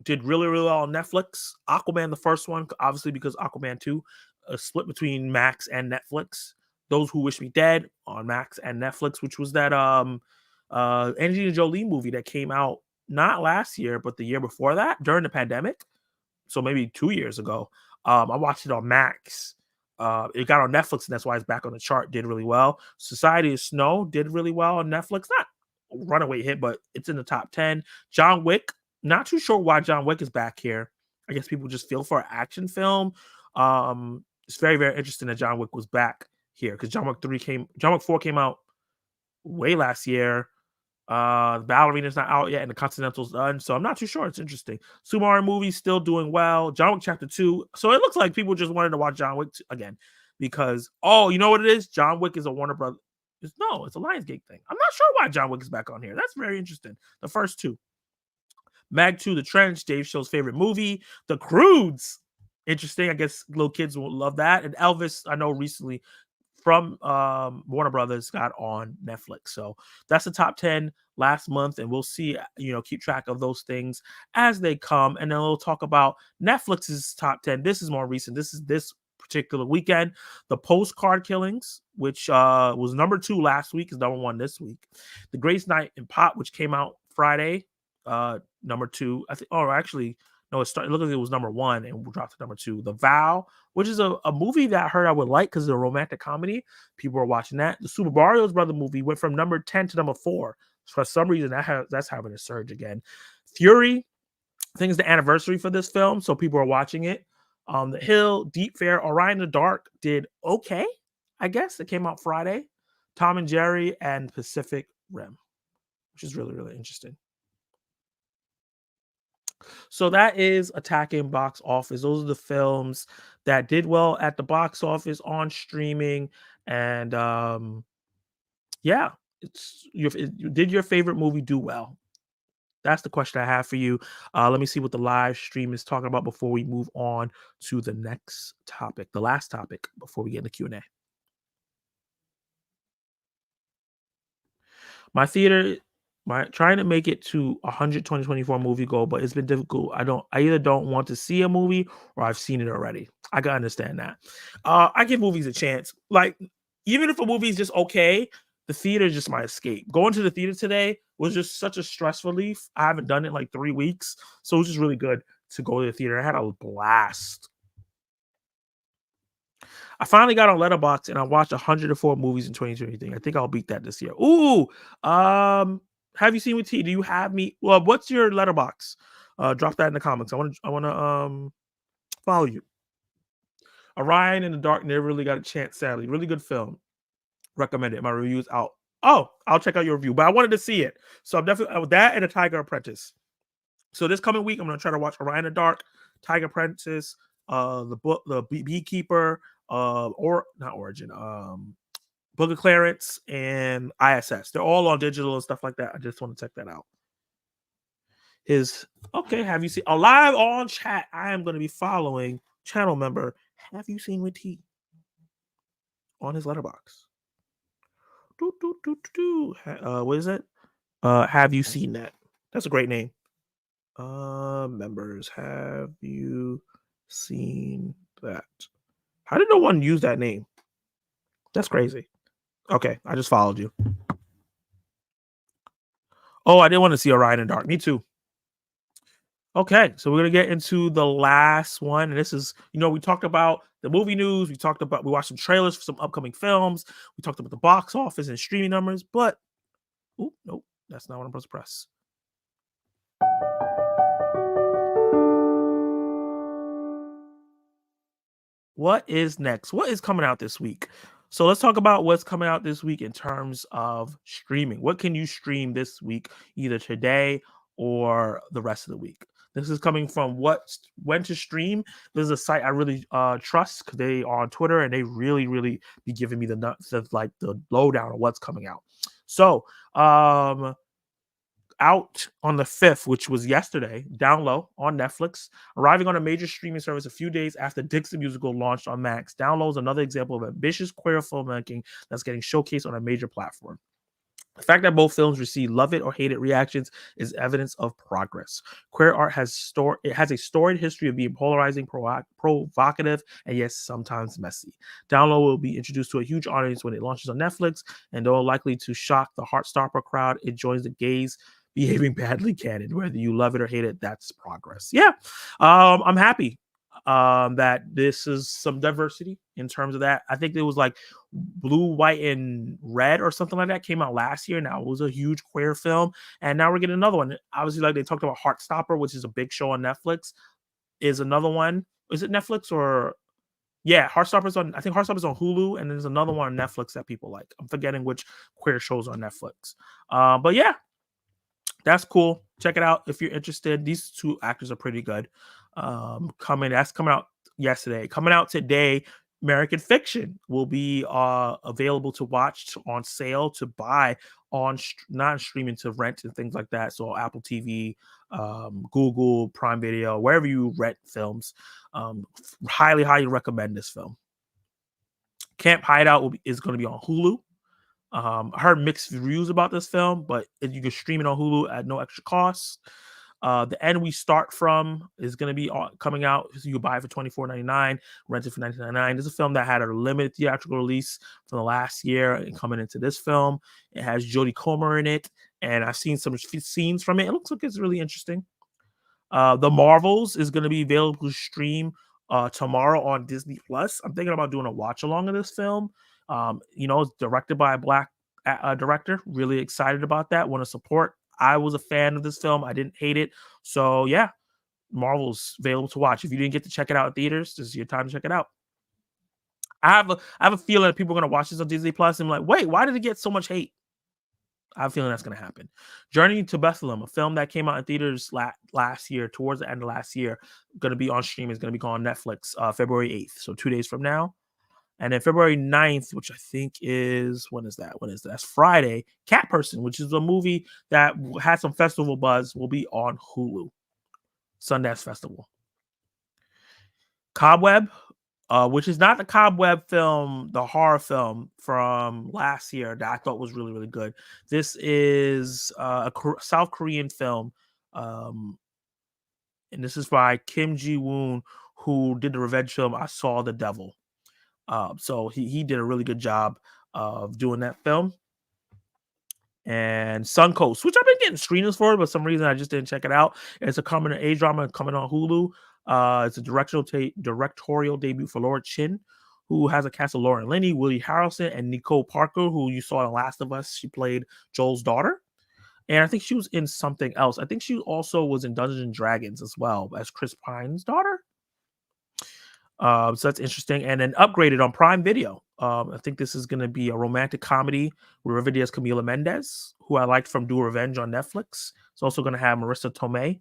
did really, really well on Netflix. Aquaman, the first one, obviously because Aquaman 2 split between Max and Netflix. Those Who Wish Me Dead on Max and Netflix, which was that Angelina Jolie movie that came out not last year, but the year before that during the pandemic. So maybe 2 years ago. I watched it on Max. It got on Netflix, and that's why it's back on the chart. Did really well. Society of Snow did really well on Netflix. Not a runaway hit, but it's in the top 10. John Wick. Not too sure why John Wick is back here. I guess people just feel for an action film. It's very, very interesting that John Wick was back here because John Wick 4 came out way last year. The Ballerina's not out yet, and the Continental's done, so I'm not too sure. It's interesting. Sumar movie still doing well. John Wick Chapter 2. So it looks like people just wanted to watch John Wick again because, oh, you know what it is? John Wick is a Warner Brothers. No, it's a Lionsgate thing. I'm not sure why John Wick is back on here. That's very interesting. The first two. Mag 2, The Trench, Dave Show's favorite movie. The Croods. Interesting. I guess little kids will love that. And Elvis, I know recently from Warner Brothers got on Netflix. So that's the top 10 last month. And we'll see, keep track of those things as they come. And then we'll talk about Netflix's top 10. This is more recent. This is this particular weekend. The Postcard Killings, which was number 2 last week, is number 1 this week. The Grace Night in Pot, which came out Friday, number 2. I think, actually, No, it looked like it was number 1 and dropped to number 2. The Vow, which is a movie that I heard I would like because it's a romantic comedy. People are watching that. The Super Mario Brothers movie went from number 10 to number 4. For some reason, that's having a surge again. Fury, I think it's the anniversary for this film, so people are watching it. The Hill, Deep Fair, Orion in the Dark did okay, I guess. It came out Friday. Tom and Jerry and Pacific Rim, which is really, really interesting. So that is attacking box office. Those are the films that did well at the box office on streaming. And yeah, did your favorite movie do well? That's the question I have for you. Let me see what the live stream is talking about before we move on to the next topic, the last topic before we get into Q&A. My theater, trying to make it to 100 2024 movie goal, but it's been difficult. I either don't want to see a movie or I've seen it already. I can understand that. I give movies a chance. Like, even if a movie is just okay, the theater is just my escape. Going to the theater today was just such a stress relief. I haven't done it in like 3 weeks, so it was just really good to go to the theater. I had a blast. I finally got on Letterboxd and I watched 104 movies in 2023. I think I'll beat that this year. Ooh, have you seen with T? Do you have me? Well, what's your Letterboxd? Drop that in the comments. I want to follow you. Orion in the Dark never really got a chance, sadly. Really good film. Recommend it. My review's out. Oh, I'll check out your review, but I wanted to see it. So I'm definitely with that and A Tiger Apprentice. So this coming week, I'm going to try to watch Orion in the Dark, Tiger Apprentice, the Beekeeper, or not Origin, Book of Clarence, and ISS. They're all on digital and stuff like that. I just want to check that out. Have you seen live on chat? I am going to be following channel member. Have you seen with T on his Letterboxd? What is it? Have you seen that? That's a great name. Members, have you seen that? How did no one use that name? That's crazy. Okay, I just followed you. Oh, I didn't want to see Orion in the Dark. Me too. Okay, so we're gonna get into the last one. And this is, we talked about the movie news. We watched some trailers for some upcoming films. We talked about the box office and streaming numbers, but nope, that's not what I'm supposed to press. What is next? What is coming out this week? So let's talk about what's coming out this week in terms of streaming. What can you stream this week, either today or the rest of the week? This is coming from when to stream. This is a site I really trust because they are on Twitter and they really, really be giving me the lowdown of what's coming out. So out on the 5th, which was yesterday, Down Low on Netflix, arriving on a major streaming service a few days after Dixie Musical launched on Max. Down Low is another example of ambitious queer filmmaking that's getting showcased on a major platform. The fact that both films receive love it or hate it reactions is evidence of progress. Queer art has a storied history of being polarizing, provocative, and yes, sometimes messy. Down Low will be introduced to a huge audience when it launches on Netflix, and though likely to shock the Heartstopper crowd, it joins the gays behaving badly canon. Whether you love it or hate it, that's progress. Yeah, I'm happy that this is some diversity in terms of that. I think it was like Blue, White, and Red or something like that came out last year. Now it was a huge queer film, and now we're getting another one. Obviously, like they talked about Heartstopper, which is a big show on Netflix, is another one. Is it Netflix or? Yeah, Heartstopper's on. I think Heartstopper's on Hulu, and there's another one on Netflix that people like. I'm forgetting which queer shows on Netflix. But yeah, that's cool. Check it out if you're interested. These two actors are pretty good. That's coming out yesterday. Coming out today, American Fiction will be available to watch, on sale, to buy on not streaming, to rent and things like that. So Apple TV, Google Prime Video, wherever you rent films. Highly recommend this film. Camp Hideout is going to be on Hulu. I heard mixed reviews about this film, but you can stream it on Hulu at no extra cost. The End We Start From is going to be coming out. So you can buy it for $24.99, rent it for $19.99. This is a film that had a limited theatrical release from the last year and coming into this film. It has Jodie Comer in it, and I've seen some scenes from it. It looks like it's really interesting. The Marvels is going to be available to stream tomorrow on Disney Plus. I'm thinking about doing a watch along of this film. It's directed by a black director. Really excited about that. Want to support. I was a fan of this film. I didn't hate it. So yeah, Marvel's available to watch. If you didn't get to check it out in theaters, this is your time to check it out. I have a feeling that people are going to watch this on Disney Plus and be like, wait, why did it get so much hate? I have a feeling that's going to happen. Journey to Bethlehem, a film that came out in theaters last year, towards the end of last year, going to be on stream. Is going to be on Netflix February 8th, so 2 days from now. And then February 9th, which I think is, when is that? That's Friday. Cat Person, which is a movie that had some festival buzz, will be on Hulu. Sundance Festival. Cobweb, which is not the Cobweb film, the horror film from last year that I thought was really, really good. This is a South Korean film, and this is by Kim Ji-woon, who did the revenge film I Saw the Devil. So he did a really good job of doing that film. And Suncoast, which I've been getting screenings for, but for some reason I just didn't check it out. It's a coming age drama coming on Hulu. It's a directorial debut for Laura Chin, who has a cast of Lauren Linney, Woody Harrelson, and Nicole Parker, who you saw in Last of Us. She played Joel's daughter. And I think she was in something else. I think she also was in Dungeons and Dragons as well as Chris Pine's daughter. So that's interesting. And then Upgraded on Prime Video. I think this is going to be a romantic comedy with Riverdale's Camila Mendez, who I liked from Do Revenge on Netflix. It's also going to have Marissa Tomei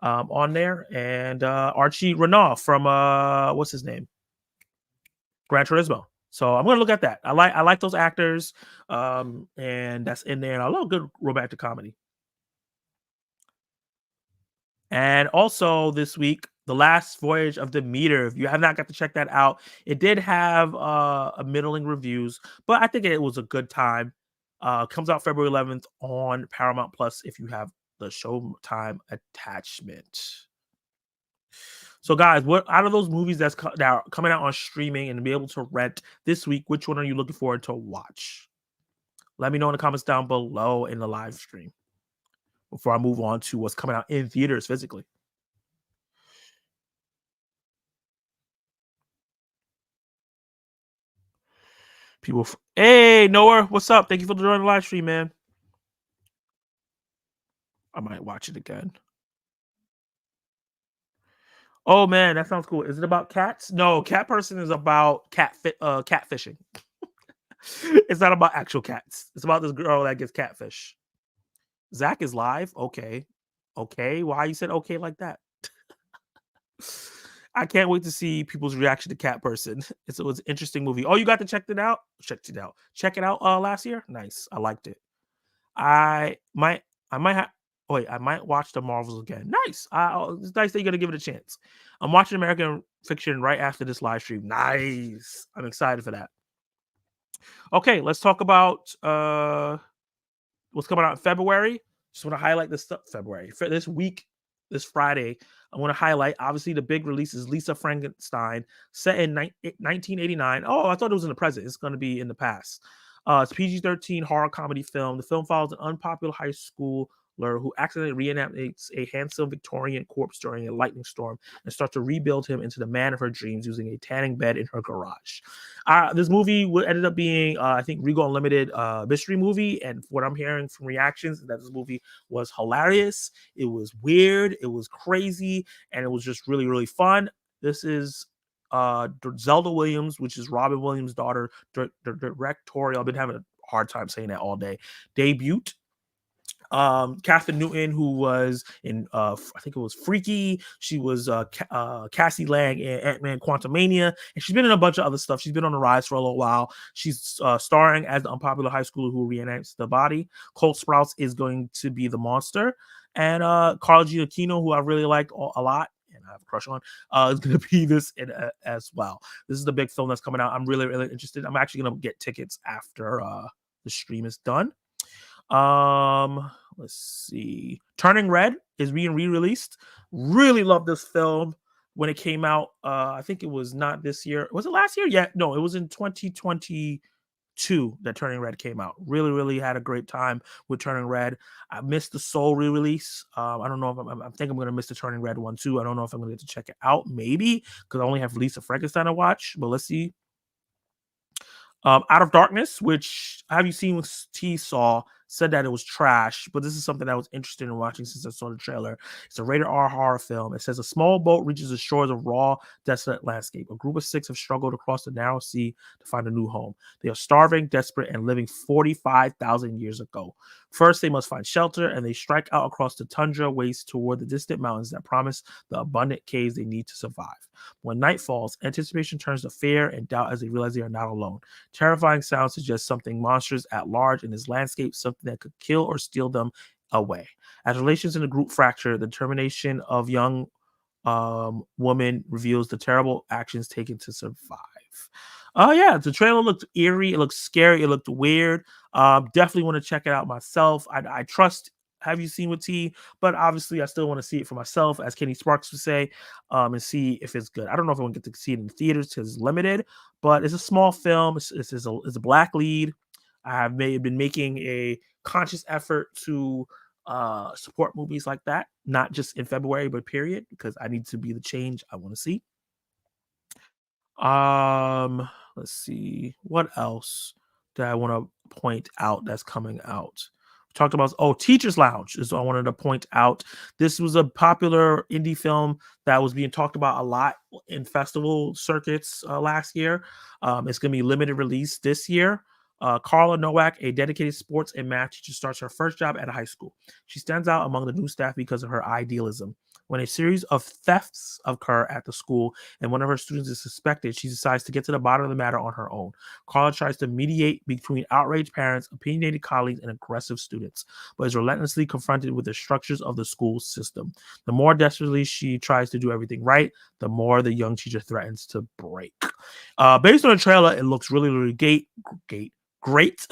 on there, and Archie Renault from what's his name? Gran Turismo. So I'm going to look at that. I like those actors, and that's in there. And I love good romantic comedy. And also this week, The Last Voyage of Demeter. If you have not got to check that out, it did have a middling reviews, but I think it was a good time. Comes out February 11th on Paramount Plus if you have the Showtime attachment. So guys, what out of those movies that are coming out on streaming and be able to rent this week, which one are you looking forward to watch? Let me know in the comments down below in the live stream before I move on to what's coming out in theaters physically. People, hey Noah, what's up? Thank you for joining the live stream, man. I might watch it again. Oh man, that sounds cool. Is it about cats? No, Cat Person is about catfishing. It's not about actual cats. It's about this girl that gets catfish. Zach is live. Okay. Why you said okay like that? I can't wait to see people's reaction to Cat Person. It was an interesting movie. Oh, you got to check it out? Check it out last year? Nice. I liked it. I might watch the Marvels again. Nice. It's nice that you're going to give it a chance. I'm watching American Fiction right after this live stream. Nice. I'm excited for that. Okay, let's talk about what's coming out in February. Just want to highlight this stuff. February. For this week, this Friday, I want to highlight, obviously, the big release is Lisa Frankenstein, set in 1989. Oh, I thought it was in the present. It's going to be in the past. It's a PG-13 horror comedy film. The film follows an unpopular high schooler who accidentally reanimates a handsome Victorian corpse during a lightning storm and starts to rebuild him into the man of her dreams using a tanning bed in her garage. This movie ended up being, I think, Regal Unlimited mystery movie, and what I'm hearing from reactions is that this movie was hilarious. It was weird, it was crazy, and it was just really, really fun. This is Zelda Williams, which is Robin Williams' daughter, directorial. I've been having a hard time saying that all day. Debut. Catherine Newton, who was in I think it was Freaky. She was Cassie Lang in Ant-Man Quantumania, and she's been in a bunch of other stuff. She's been on the rise for a little while. She's starring as the unpopular high schooler who reenacts the body. Cole Sprouse is going to be the monster, and Carla Giacchino, who I really like a lot and I have a crush on, is going to be this as well. This is the big film that's coming out. I'm really, really interested. I'm actually going to get tickets after the stream is done. Let's see. Turning Red is being re-released. Really love this film when it came out. I think it was not this year. Was it last year? Yeah, no, it was in 2023. 2 that Turning Red came out. Really had a great time with Turning Red. I missed the Soul re-release. I don't know if I think I'm going to miss the Turning Red one too. I don't know if I'm going to get to check it out, maybe, because I only have Lisa Frankenstein to watch, but let's see. Out of Darkness, which have you seen with T Saw, said that it was trash, but this is something that I was interested in watching since I saw the trailer. It's a rated R horror film. It says a small boat reaches the shores of raw, desolate landscape. A group of 6 have struggled across the narrow sea to find a new home. They are starving, desperate, and living 45,000 years ago. First, they must find shelter, and they strike out across the tundra waste toward the distant mountains that promise the abundant caves they need to survive. When night falls, anticipation turns to fear and doubt as they realize they are not alone. Terrifying sounds suggest something monstrous at large in this landscape, something that could kill or steal them away. As relations in the group fracture, the determination of young woman reveals the terrible actions taken to survive. Yeah, the trailer looked eerie. It looked scary. It looked weird. Definitely want to check it out myself. I trust Have You Seen with T, but obviously I still want to see it for myself, as Kenny Sparks would say, and see if it's good. I don't know if I want to get to see it in the theaters because it's limited, but it's a small film. It's a black lead. I have been making a conscious effort to support movies like that, not just in February, but period, because I need to be the change I want to see. Let's see what else that I want to point out that's coming out. We talked about Teachers Lounge is what I wanted to point out. This was a popular indie film that was being talked about a lot in festival circuits last year. It's going to be limited release this year. Carla Nowak, a dedicated sports and math teacher, starts her first job at a high school. She stands out among the new staff because of her idealism. When a series of thefts occur at the school and one of her students is suspected, she decides to get to the bottom of the matter on her own. Carla tries to mediate between outraged parents, opinionated colleagues, and aggressive students, but is relentlessly confronted with the structures of the school system. The more desperately she tries to do everything right, the more the young teacher threatens to break. Based on the trailer, it looks really great.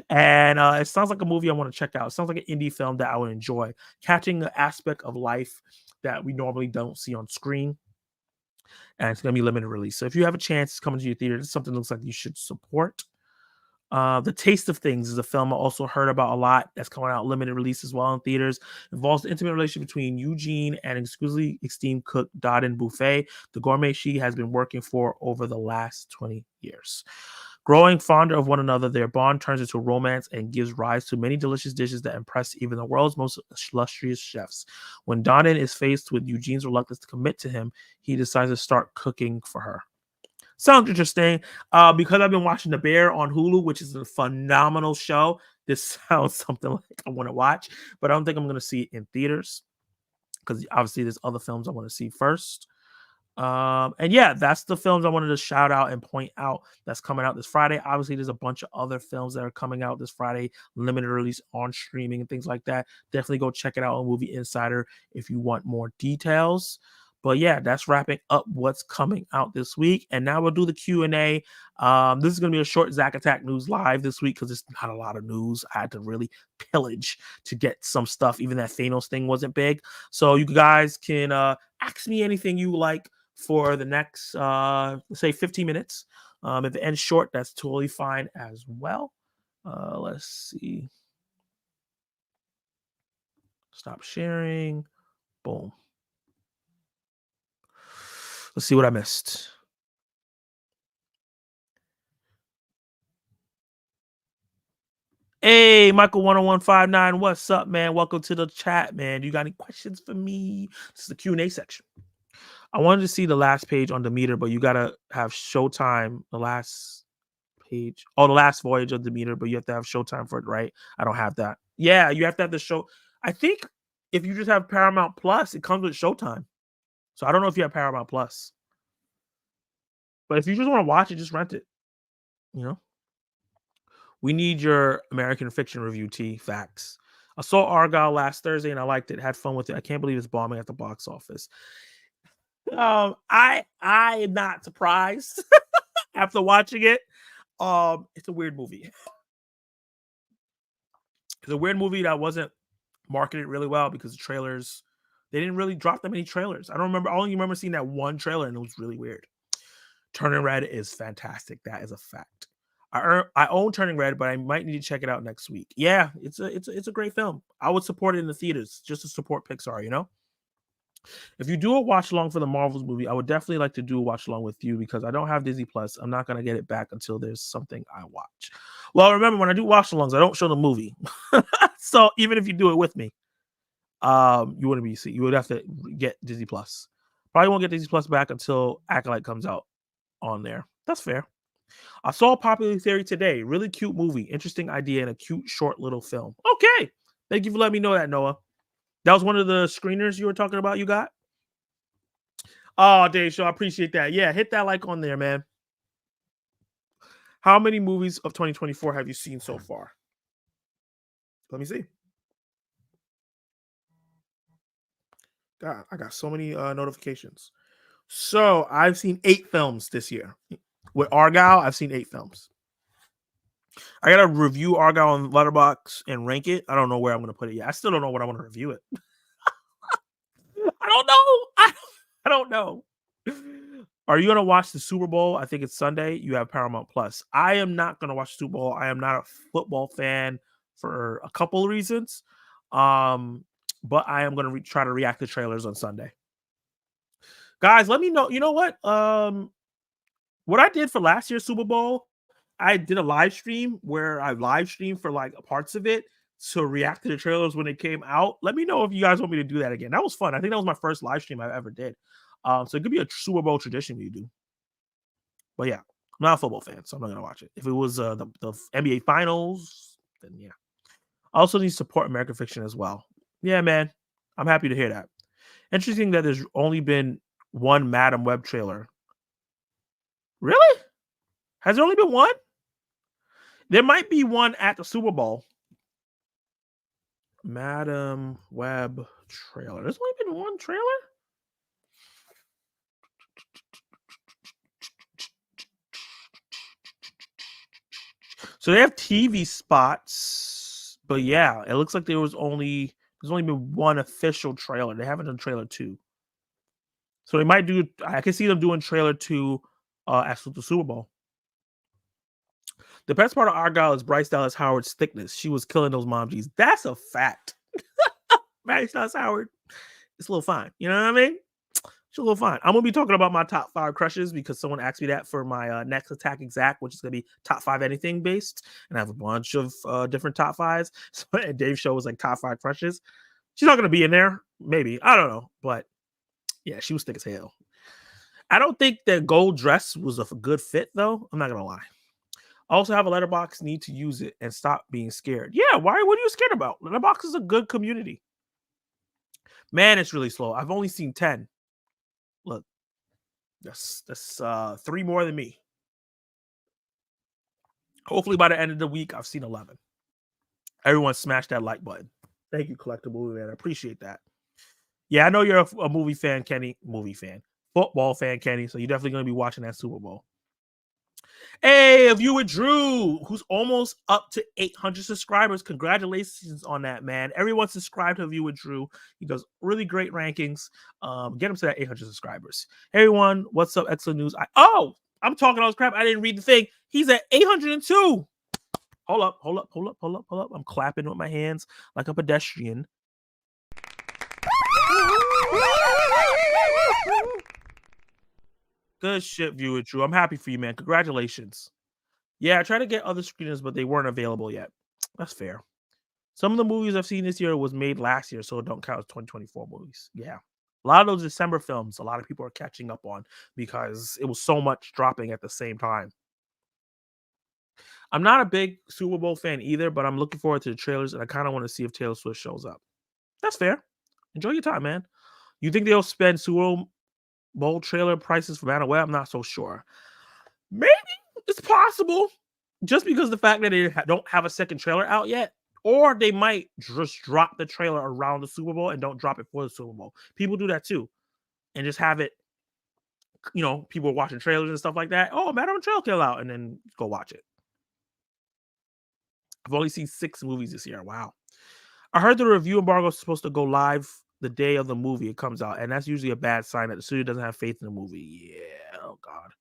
And it sounds like a movie I want to check out. It sounds like an indie film that I would enjoy, catching the aspect of life that we normally don't see on screen. And it's going to be limited release. So if you have a chance, it's coming to your theater. It's something that looks like you should support. The Taste of Things is a film I also heard about a lot that's coming out limited release as well in theaters. It involves the intimate relationship between Eugene and exquisitely esteemed cook Dodin Buffet, the gourmet she has been working for over the last 20 years. Growing fonder of one another, their bond turns into romance and gives rise to many delicious dishes that impress even the world's most illustrious chefs. When Donin is faced with Eugene's reluctance to commit to him, he decides to start cooking for her. Sounds interesting. Because I've been watching The Bear on Hulu, which is a phenomenal show, this sounds something like I want to watch, but I don't think I'm going to see it in theaters because obviously there's other films I want to see first. And yeah, that's the films I wanted to shout out and point out that's coming out this Friday. Obviously, there's a bunch of other films that are coming out this Friday, limited release on streaming and things like that. Definitely go check it out on Movie Insider if you want more details. But yeah, that's wrapping up what's coming out this week. And now we'll do the Q&A. This is going to be a short Zack Attack News live this week because it's not a lot of news. I had to really pillage to get some stuff. Even that Thanos thing wasn't big. So you guys can ask me anything you like for the next, say, 15 minutes. If it ends short, that's totally fine as well. Let's see. Stop sharing. Boom. Let's see what I missed. Hey, Michael10159, what's up, man? Welcome to the chat, man. You got any questions for me? This is the Q&A section. I wanted to see the last page on Demeter, but you got to have Showtime, the last page. Oh, the last voyage of Demeter, but you have to have Showtime for it, right? I don't have that. Yeah, you have to have the show. I think if you just have Paramount Plus, it comes with Showtime. So I don't know if you have Paramount Plus. But if you just want to watch it, just rent it. You know? We need your American Fiction review, T. Facts. I saw Argyle last Thursday and I liked it. Had fun with it. I can't believe it's bombing at the box office. I am not surprised after watching it. It's a weird movie. It's a weird movie that wasn't marketed really well because the trailers, they didn't really drop that many trailers. I only remember seeing that one trailer and it was really weird. Turning Red is fantastic. That is a fact. I own Turning Red, but I might need to check it out next week. Yeah, it's a great film. I would support it in the theaters just to support Pixar. You know, if you do a watch along for the Marvels movie, I would definitely like to do a watch along with you because I don't have Disney Plus. I'm not gonna get it back until there's something I watch. Well, remember when I do watch alongs, I don't show the movie. So even if you do it with me, you wouldn't be see. You would have to get Disney Plus. Probably won't get Disney Plus back until Acolyte comes out on there. That's fair. I saw Popular Theory today. Really cute movie, interesting idea, and a cute short little film. Okay, thank you for letting me know that, Noah. That was one of the screeners you were talking about. You got? Oh, Dave Shaw, I appreciate that. Yeah, hit that like on there, man. How many movies of 2024 have you seen so far? Let me see. God, I got so many notifications. So I've seen 8 films this year. With Argyle, I've seen 8 films. I gotta review Argyle on Letterboxd and rank it. I don't know where I'm gonna put it yet. I still don't know what I want to review it. I don't know. I don't know. Are you gonna watch the Super Bowl? I think it's Sunday. You have Paramount Plus. I am not gonna watch the Super Bowl. I am not a football fan for a couple of reasons. But I am gonna try to react to trailers on Sunday. Guys, let me know. You know what? What I did for last year's Super Bowl, I did a live stream where I live streamed for like parts of it to react to the trailers when they came out. Let me know if you guys want me to do that again. That was fun. I think that was my first live stream I ever did. So it could be a Super Bowl tradition we do. But yeah, I'm not a football fan, so I'm not gonna watch it. If it was the NBA Finals, then yeah. I also need to support American fiction as well. Yeah, man, I'm happy to hear that. Interesting that there's only been one Madam Web trailer. Really? Has there only been one? There might be one at the Super Bowl. Madam Web trailer. There's only been one trailer? So they have TV spots, but yeah, it looks like there's only been one official trailer. They haven't done trailer 2. So they might do. I can see them doing trailer 2 at the Super Bowl. The best part of Argyle is Bryce Dallas Howard's thickness. She was killing those mom G's. That's a fact. Bryce Dallas Howard, it's a little fine. You know what I mean? She's a little fine. I'm gonna be talking about my top 5 crushes because someone asked me that for my next Attack Exact, which is gonna be top 5 anything based, and I have a bunch of different top 5s. So and Dave's show was like top 5 crushes. She's not gonna be in there, maybe. I don't know, but yeah, she was thick as hell. I don't think that gold dress was a good fit though. I'm not gonna lie. I also have a Letterboxd, need to use it and stop being scared. Yeah, why? What are you scared about? Letterboxd is a good community. Man, it's really slow. I've only seen 10. Look, that's 3 more than me. Hopefully by the end of the week, I've seen 11. Everyone smash that like button. Thank you, Collectible Man. I appreciate that. Yeah, I know you're a movie fan, Kenny. Movie fan. Football fan, Kenny. So you're definitely going to be watching that Super Bowl. Hey, a viewer Drew, who's almost up to 800 subscribers. Congratulations on that, man. Everyone subscribe to viewer Drew. He does really great rankings. Get him to that 800 subscribers. Hey, everyone, what's up? Excellent news. I'm talking all this crap. I didn't read the thing. He's at 802. Hold up. I'm clapping with my hands like a pedestrian. Good shit, viewer Drew. I'm happy for you, man. Congratulations. Yeah, I tried to get other screeners, but they weren't available yet. That's fair. Some of the movies I've seen this year was made last year, so it don't count as 2024 movies. Yeah. A lot of those December films, a lot of people are catching up on because it was so much dropping at the same time. I'm not a big Super Bowl fan either, but I'm looking forward to the trailers, and I kind of want to see if Taylor Swift shows up. That's fair. Enjoy your time, man. You think they'll spend Super Bowl trailer prices for Madam Web? I'm not so sure. Maybe it's possible, just because the fact that they don't have a second trailer out yet, or they might just drop the trailer around the Super Bowl and don't drop it for the Super Bowl. People do that too, and just have it. People are watching trailers and stuff like that. Oh, Madam trailer came out, and then go watch it. I've only seen 6 movies this year. Wow. I heard the review embargo is supposed to go live the day of the movie it comes out, and that's usually a bad sign that the studio doesn't have faith in the movie. Yeah, oh god.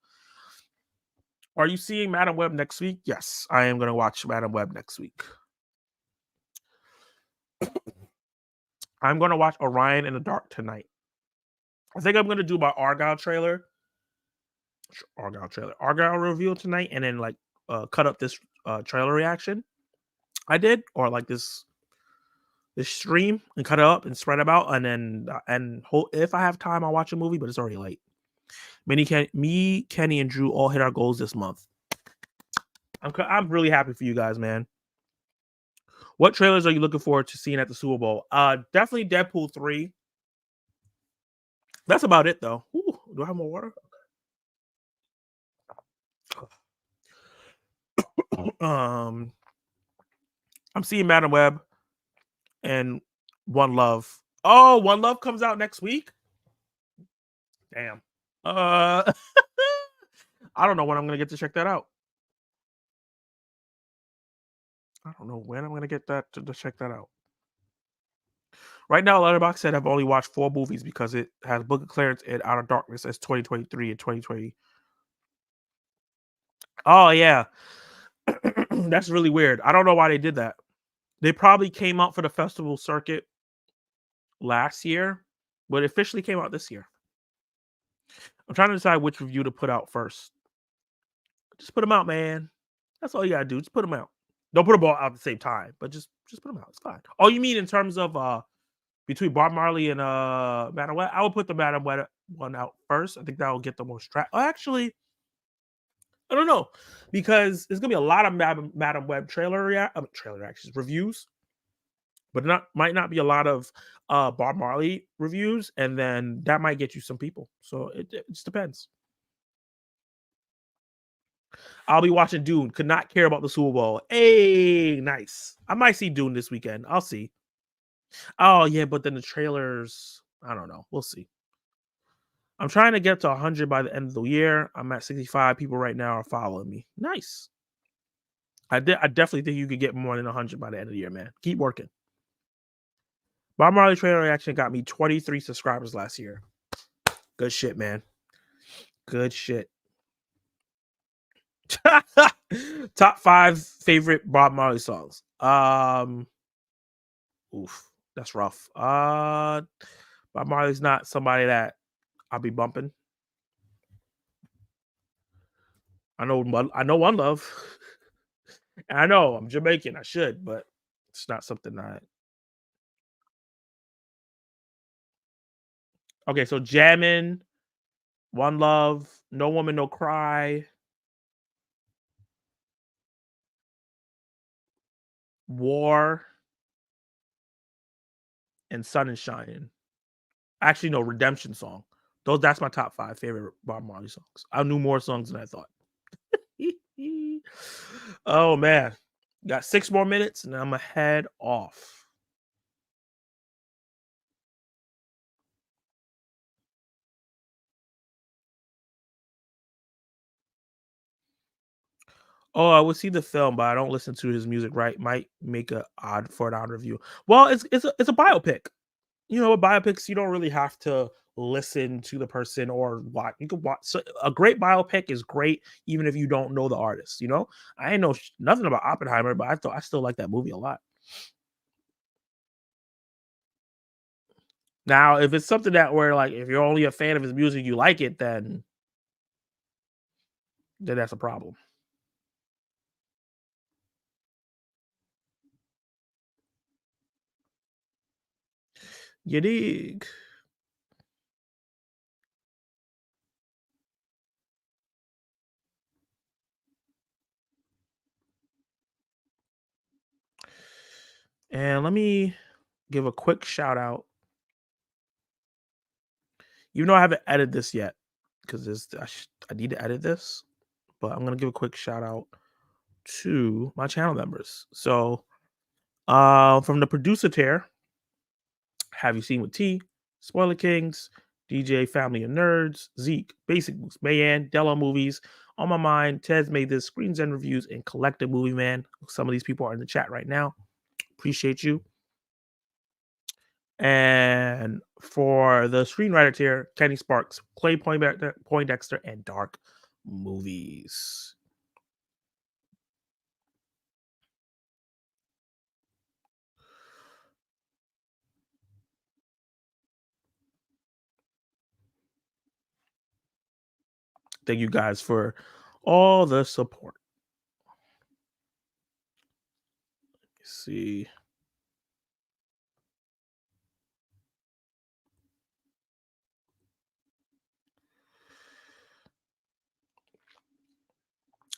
Are you seeing Madam Web next week? Yes, I am going to watch Madam Web next week. I'm going to watch Orion in the Dark tonight. I think I'm going to do my Argyle review tonight, and then like cut up this trailer reaction I did, or like this stream, and cut it up and spread it out, and then if I have time, I'll watch a movie, but it's already late. Me, Kenny, and Drew all hit our goals this month. I'm really happy for you guys, man. What trailers are you looking forward to seeing at the Super Bowl? Definitely Deadpool 3. That's about it, though. Ooh, do I have more water? I'm seeing Madam Web and One Love. Oh, One Love comes out next week? Damn. I don't know when I'm gonna get to check that out. I don't know when I'm gonna get that to check that out. Right now, Letterboxd said I've only watched 4 movies because it has Book of Clarence and Out of Darkness as 2023 and 2020. Oh yeah. That's really weird. I don't know why they did that. They probably came out for the festival circuit last year, but it officially came out this year. I'm trying to decide which review to put out first. Just put them out, man. That's all you gotta do. Just put them out. Don't put them all out at the same time, but just put them out. It's fine. Oh, you mean in terms of between Bob Marley and Madam Web? I would put the Madam Web one out first. I think that will get the most track. Oh, actually, I don't know, because there's gonna be a lot of Madam Web trailer reactions, reviews, but might not be a lot of Bob Marley reviews, and then that might get you some people. So it just depends. I'll be watching Dune. Could not care about the Super Bowl. Hey, nice. I might see Dune this weekend. I'll see. Oh yeah, but then the trailers, I don't know. We'll see. I'm trying to get to 100 by the end of the year. I'm at 65 people right now are following me. Nice. I definitely think you could get more than 100 by the end of the year, man. Keep working. Bob Marley trailer reaction got me 23 subscribers last year. Good shit, man. Good shit. Top 5 favorite Bob Marley songs. Oof, that's rough. Bob Marley's not somebody that I'll be bumping. I know One Love. And I know I'm Jamaican. I should, but it's not something that. Okay, so Jammin', One Love, No Woman, No Cry, War, and Sun and Shining. Actually, no, Redemption Song. That's my top 5 favorite Bob Marley songs. I knew more songs than I thought. Oh man. Got 6 more minutes and I'm gonna head off. Oh, I would see the film, but I don't listen to his music. Right, might make an odd review. Well, it's a biopic. You know, with biopics, you don't really have to listen to the person or watch. You can watch. So a great biopic is great, even if you don't know the artist. You know, I didn't know nothing about Oppenheimer, but I still like that movie a lot. Now, if it's something that where like if you're only a fan of his music, you like it, then that's a problem. You dig? And let me give a quick shout out. Even though I haven't edited this yet, because I need to edit this, but I'm gonna give a quick shout out to my channel members. So, from the producer tier, Have You Seen with T, Spoiler Kings, DJ Family and Nerds, Zeke, Basic Boost, Mayan, Delo Movies, On My Mind, Ted's Made This, Screens and Reviews, and Collective Movie Man. Some of these people are in the chat right now. Appreciate you. And for the screenwriter tier, Kenny Sparks, Clay Poindexter, and Dark Movies. Thank you guys for all the support. Let's see.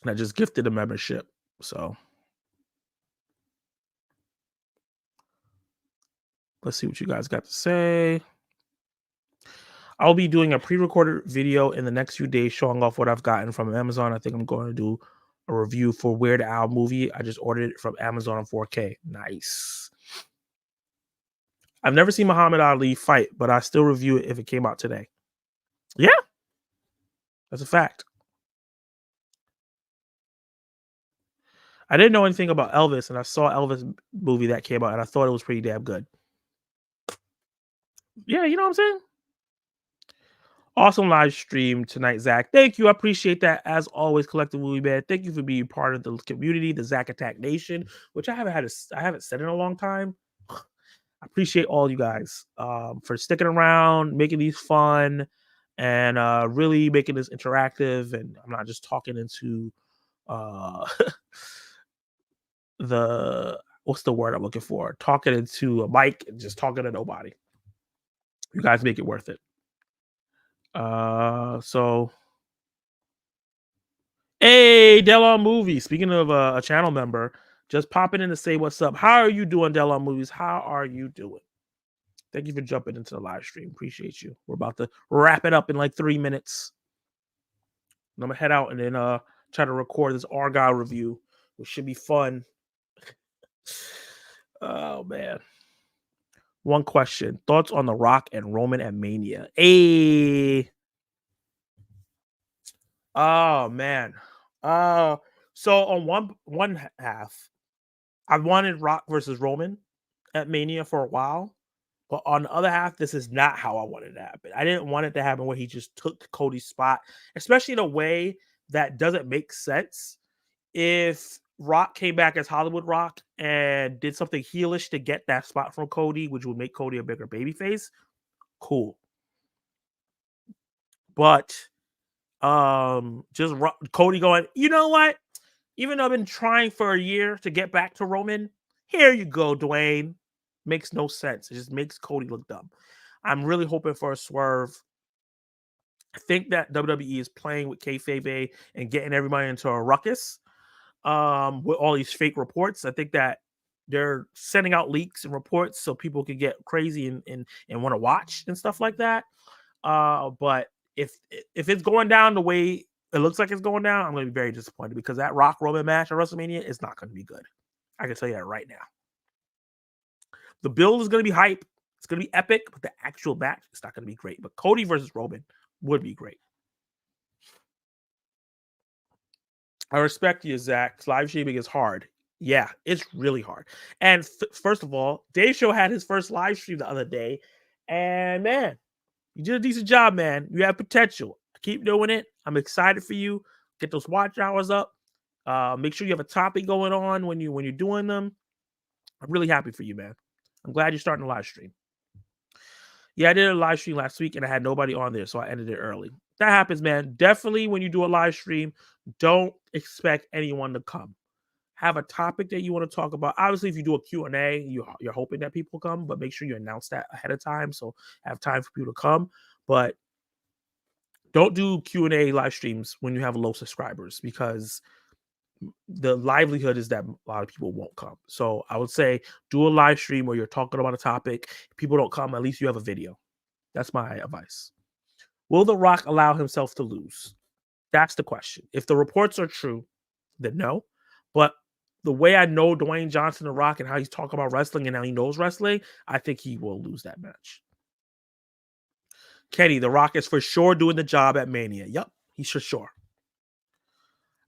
And I just gifted a membership. So let's see what you guys got to say. I'll be doing a pre-recorded video in the next few days showing off what I've gotten from Amazon. I think I'm going to do a review for Weird Al movie. I just ordered it from Amazon on 4K. Nice. I've never seen Muhammad Ali fight, but I still review it if it came out today. Yeah, that's a fact. I didn't know anything about Elvis, and I saw Elvis movie that came out, and I thought it was pretty damn good. Yeah, you know what I'm saying? Awesome live stream tonight, Zach. Thank you. I appreciate that. As always, Collective Movie Man. Thank you for being part of the community, the Zach Attack Nation, which I haven't said in a long time. I appreciate all you guys for sticking around, making these fun, and really making this interactive. And I'm not just talking into the what's the word I'm looking for? Talking into a mic and just talking to nobody. You guys make it worth it. So hey, Delon Movie. Speaking of a channel member, just popping in to say what's up. How are you doing, Delon Movies? How are you doing? Thank you for jumping into the live stream. Appreciate you. We're about to wrap it up in like 3 minutes. And I'm gonna head out and then try to record this Argyle review, which should be fun. Oh man. One question. Thoughts on The Rock and Roman at Mania? Hey. Oh man. So on one half, I wanted Rock versus Roman at Mania for a while. But on the other half, this is not how I wanted it to happen. I didn't want it to happen where he just took Cody's spot, especially in a way that doesn't make sense. If Rock came back as Hollywood Rock and did something heelish to get that spot from Cody, which would make Cody a bigger babyface, cool. But just Cody going, you know what? Even though I've been trying for a year to get back to Roman, here you go, Dwayne. Makes no sense. It just makes Cody look dumb. I'm really hoping for a swerve. I think that WWE is playing with kayfabe and getting everybody into a ruckus with all these fake reports. I think that they're sending out leaks and reports so people can get crazy and want to watch and stuff like that. But if it's going down the way it looks like it's going down, I'm going to be very disappointed because that Rock Roman match at WrestleMania is not going to be good. I can tell you that right now. The build is going to be hype. It's going to be epic, but the actual match is not going to be great. But Cody versus Roman would be great. I respect you, Zach. Live streaming is hard. Yeah, it's really hard. And first of all, Dave Show had his first live stream the other day. And man, you did a decent job, man. You have potential. Keep doing it. I'm excited for you. Get those watch hours up. Make sure you have a topic going on when you're doing them. I'm really happy for you, man. I'm glad you're starting a live stream. Yeah, I did a live stream last week and I had nobody on there, so I ended it early. That happens, man. Definitely when you do a live stream, don't expect anyone to come. Have a topic that you want to talk about. Obviously, if you do a Q&A, you're hoping that people come, but make sure you announce that ahead of time so have time for people to come. But don't do Q&A live streams when you have low subscribers because the livelihood is that a lot of people won't come. So I would say do a live stream where you're talking about a topic. If people don't come, at least you have a video. That's my advice. Will The Rock allow himself to lose? That's the question. If the reports are true, then no. But the way I know Dwayne Johnson, The Rock, and how he's talking about wrestling and how he knows wrestling, I think he will lose that match. Kenny, The Rock is for sure doing the job at Mania. Yep, he's for sure.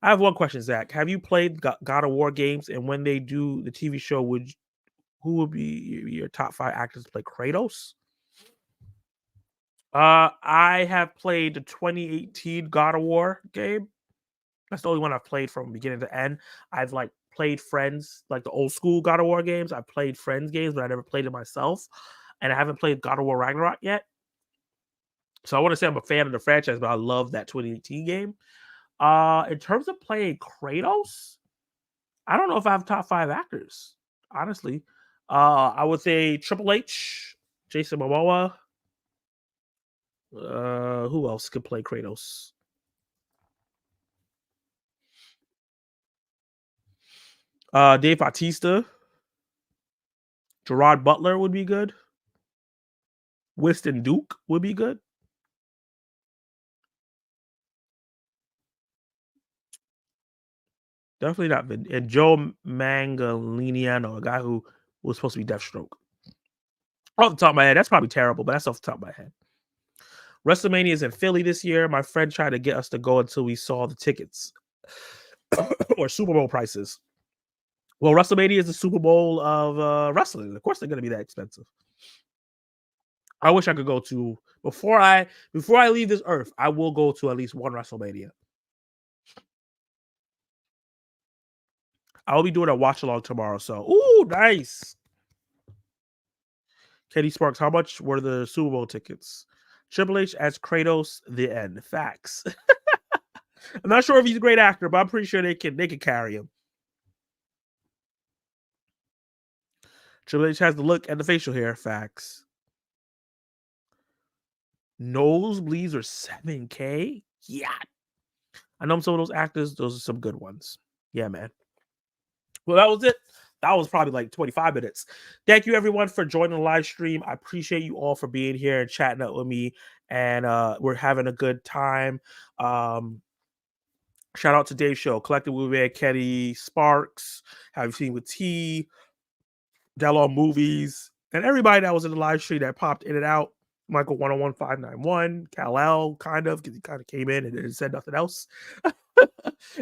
I have one question, Zach. Have you played God of War games? And when they do the TV show, who would be your top 5 actors to play Kratos? I have played the 2018 God of War game. That's the only one I've played from beginning to end. I've played Friends, like the old school God of War games. I've played Friends games, but I never played it myself. And I haven't played God of War Ragnarok yet. So I want to say I'm a fan of the franchise, but I love that 2018 game. In terms of playing Kratos, I don't know if I have top 5 actors, honestly. I would say Triple H, Jason Momoa. Who else could play Kratos? Dave Bautista. Gerard Butler would be good. Winston Duke would be good. Definitely not Vin. And Joe Manganiello, a guy who was supposed to be Deathstroke. Off the top of my head, that's probably terrible, but that's off the top of my head. WrestleMania is in Philly this year. My friend tried to get us to go until we saw the tickets or Super Bowl prices. Well, WrestleMania is the Super Bowl of wrestling. Of course, they're going to be that expensive. I wish I could go to before I leave this earth. I will go to at least one WrestleMania. I will be doing a watch along tomorrow. So, ooh, nice. Katie Sparks, how much were the Super Bowl tickets? Triple H as Kratos, the end. Facts. I'm not sure if he's a great actor, but I'm pretty sure they can carry him. Triple H has the look and the facial hair. Facts. Nosebleeds are $7K? Yeah. I know some of those actors, those are some good ones. Yeah, man. Well, that was it. That was probably like 25 minutes. Thank you, everyone, for joining the live stream. I appreciate you all for being here and chatting up with me. And we're having a good time. Shout out to Dave Show, Collective Movie, Kenny Sparks, Have You Seen with T, Delon Movies, and everybody that was in the live stream that popped in and out. Michael 101591, Kal-El, because he kind of came in and didn't said nothing else.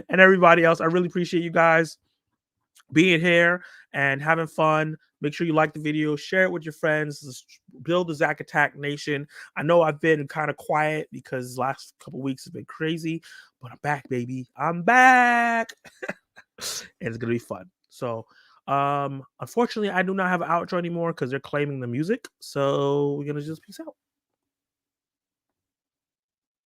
And everybody else. I really appreciate you guys being here and having fun. Make sure you like the video, share it with your friends. Let's build the Zack Attack Nation. I know I've been kind of quiet because the last couple weeks has been crazy, but I'm back, baby. I'm back. And it's gonna be fun. So unfortunately, I do not have an outro anymore because they're claiming the music. So we're gonna just peace out.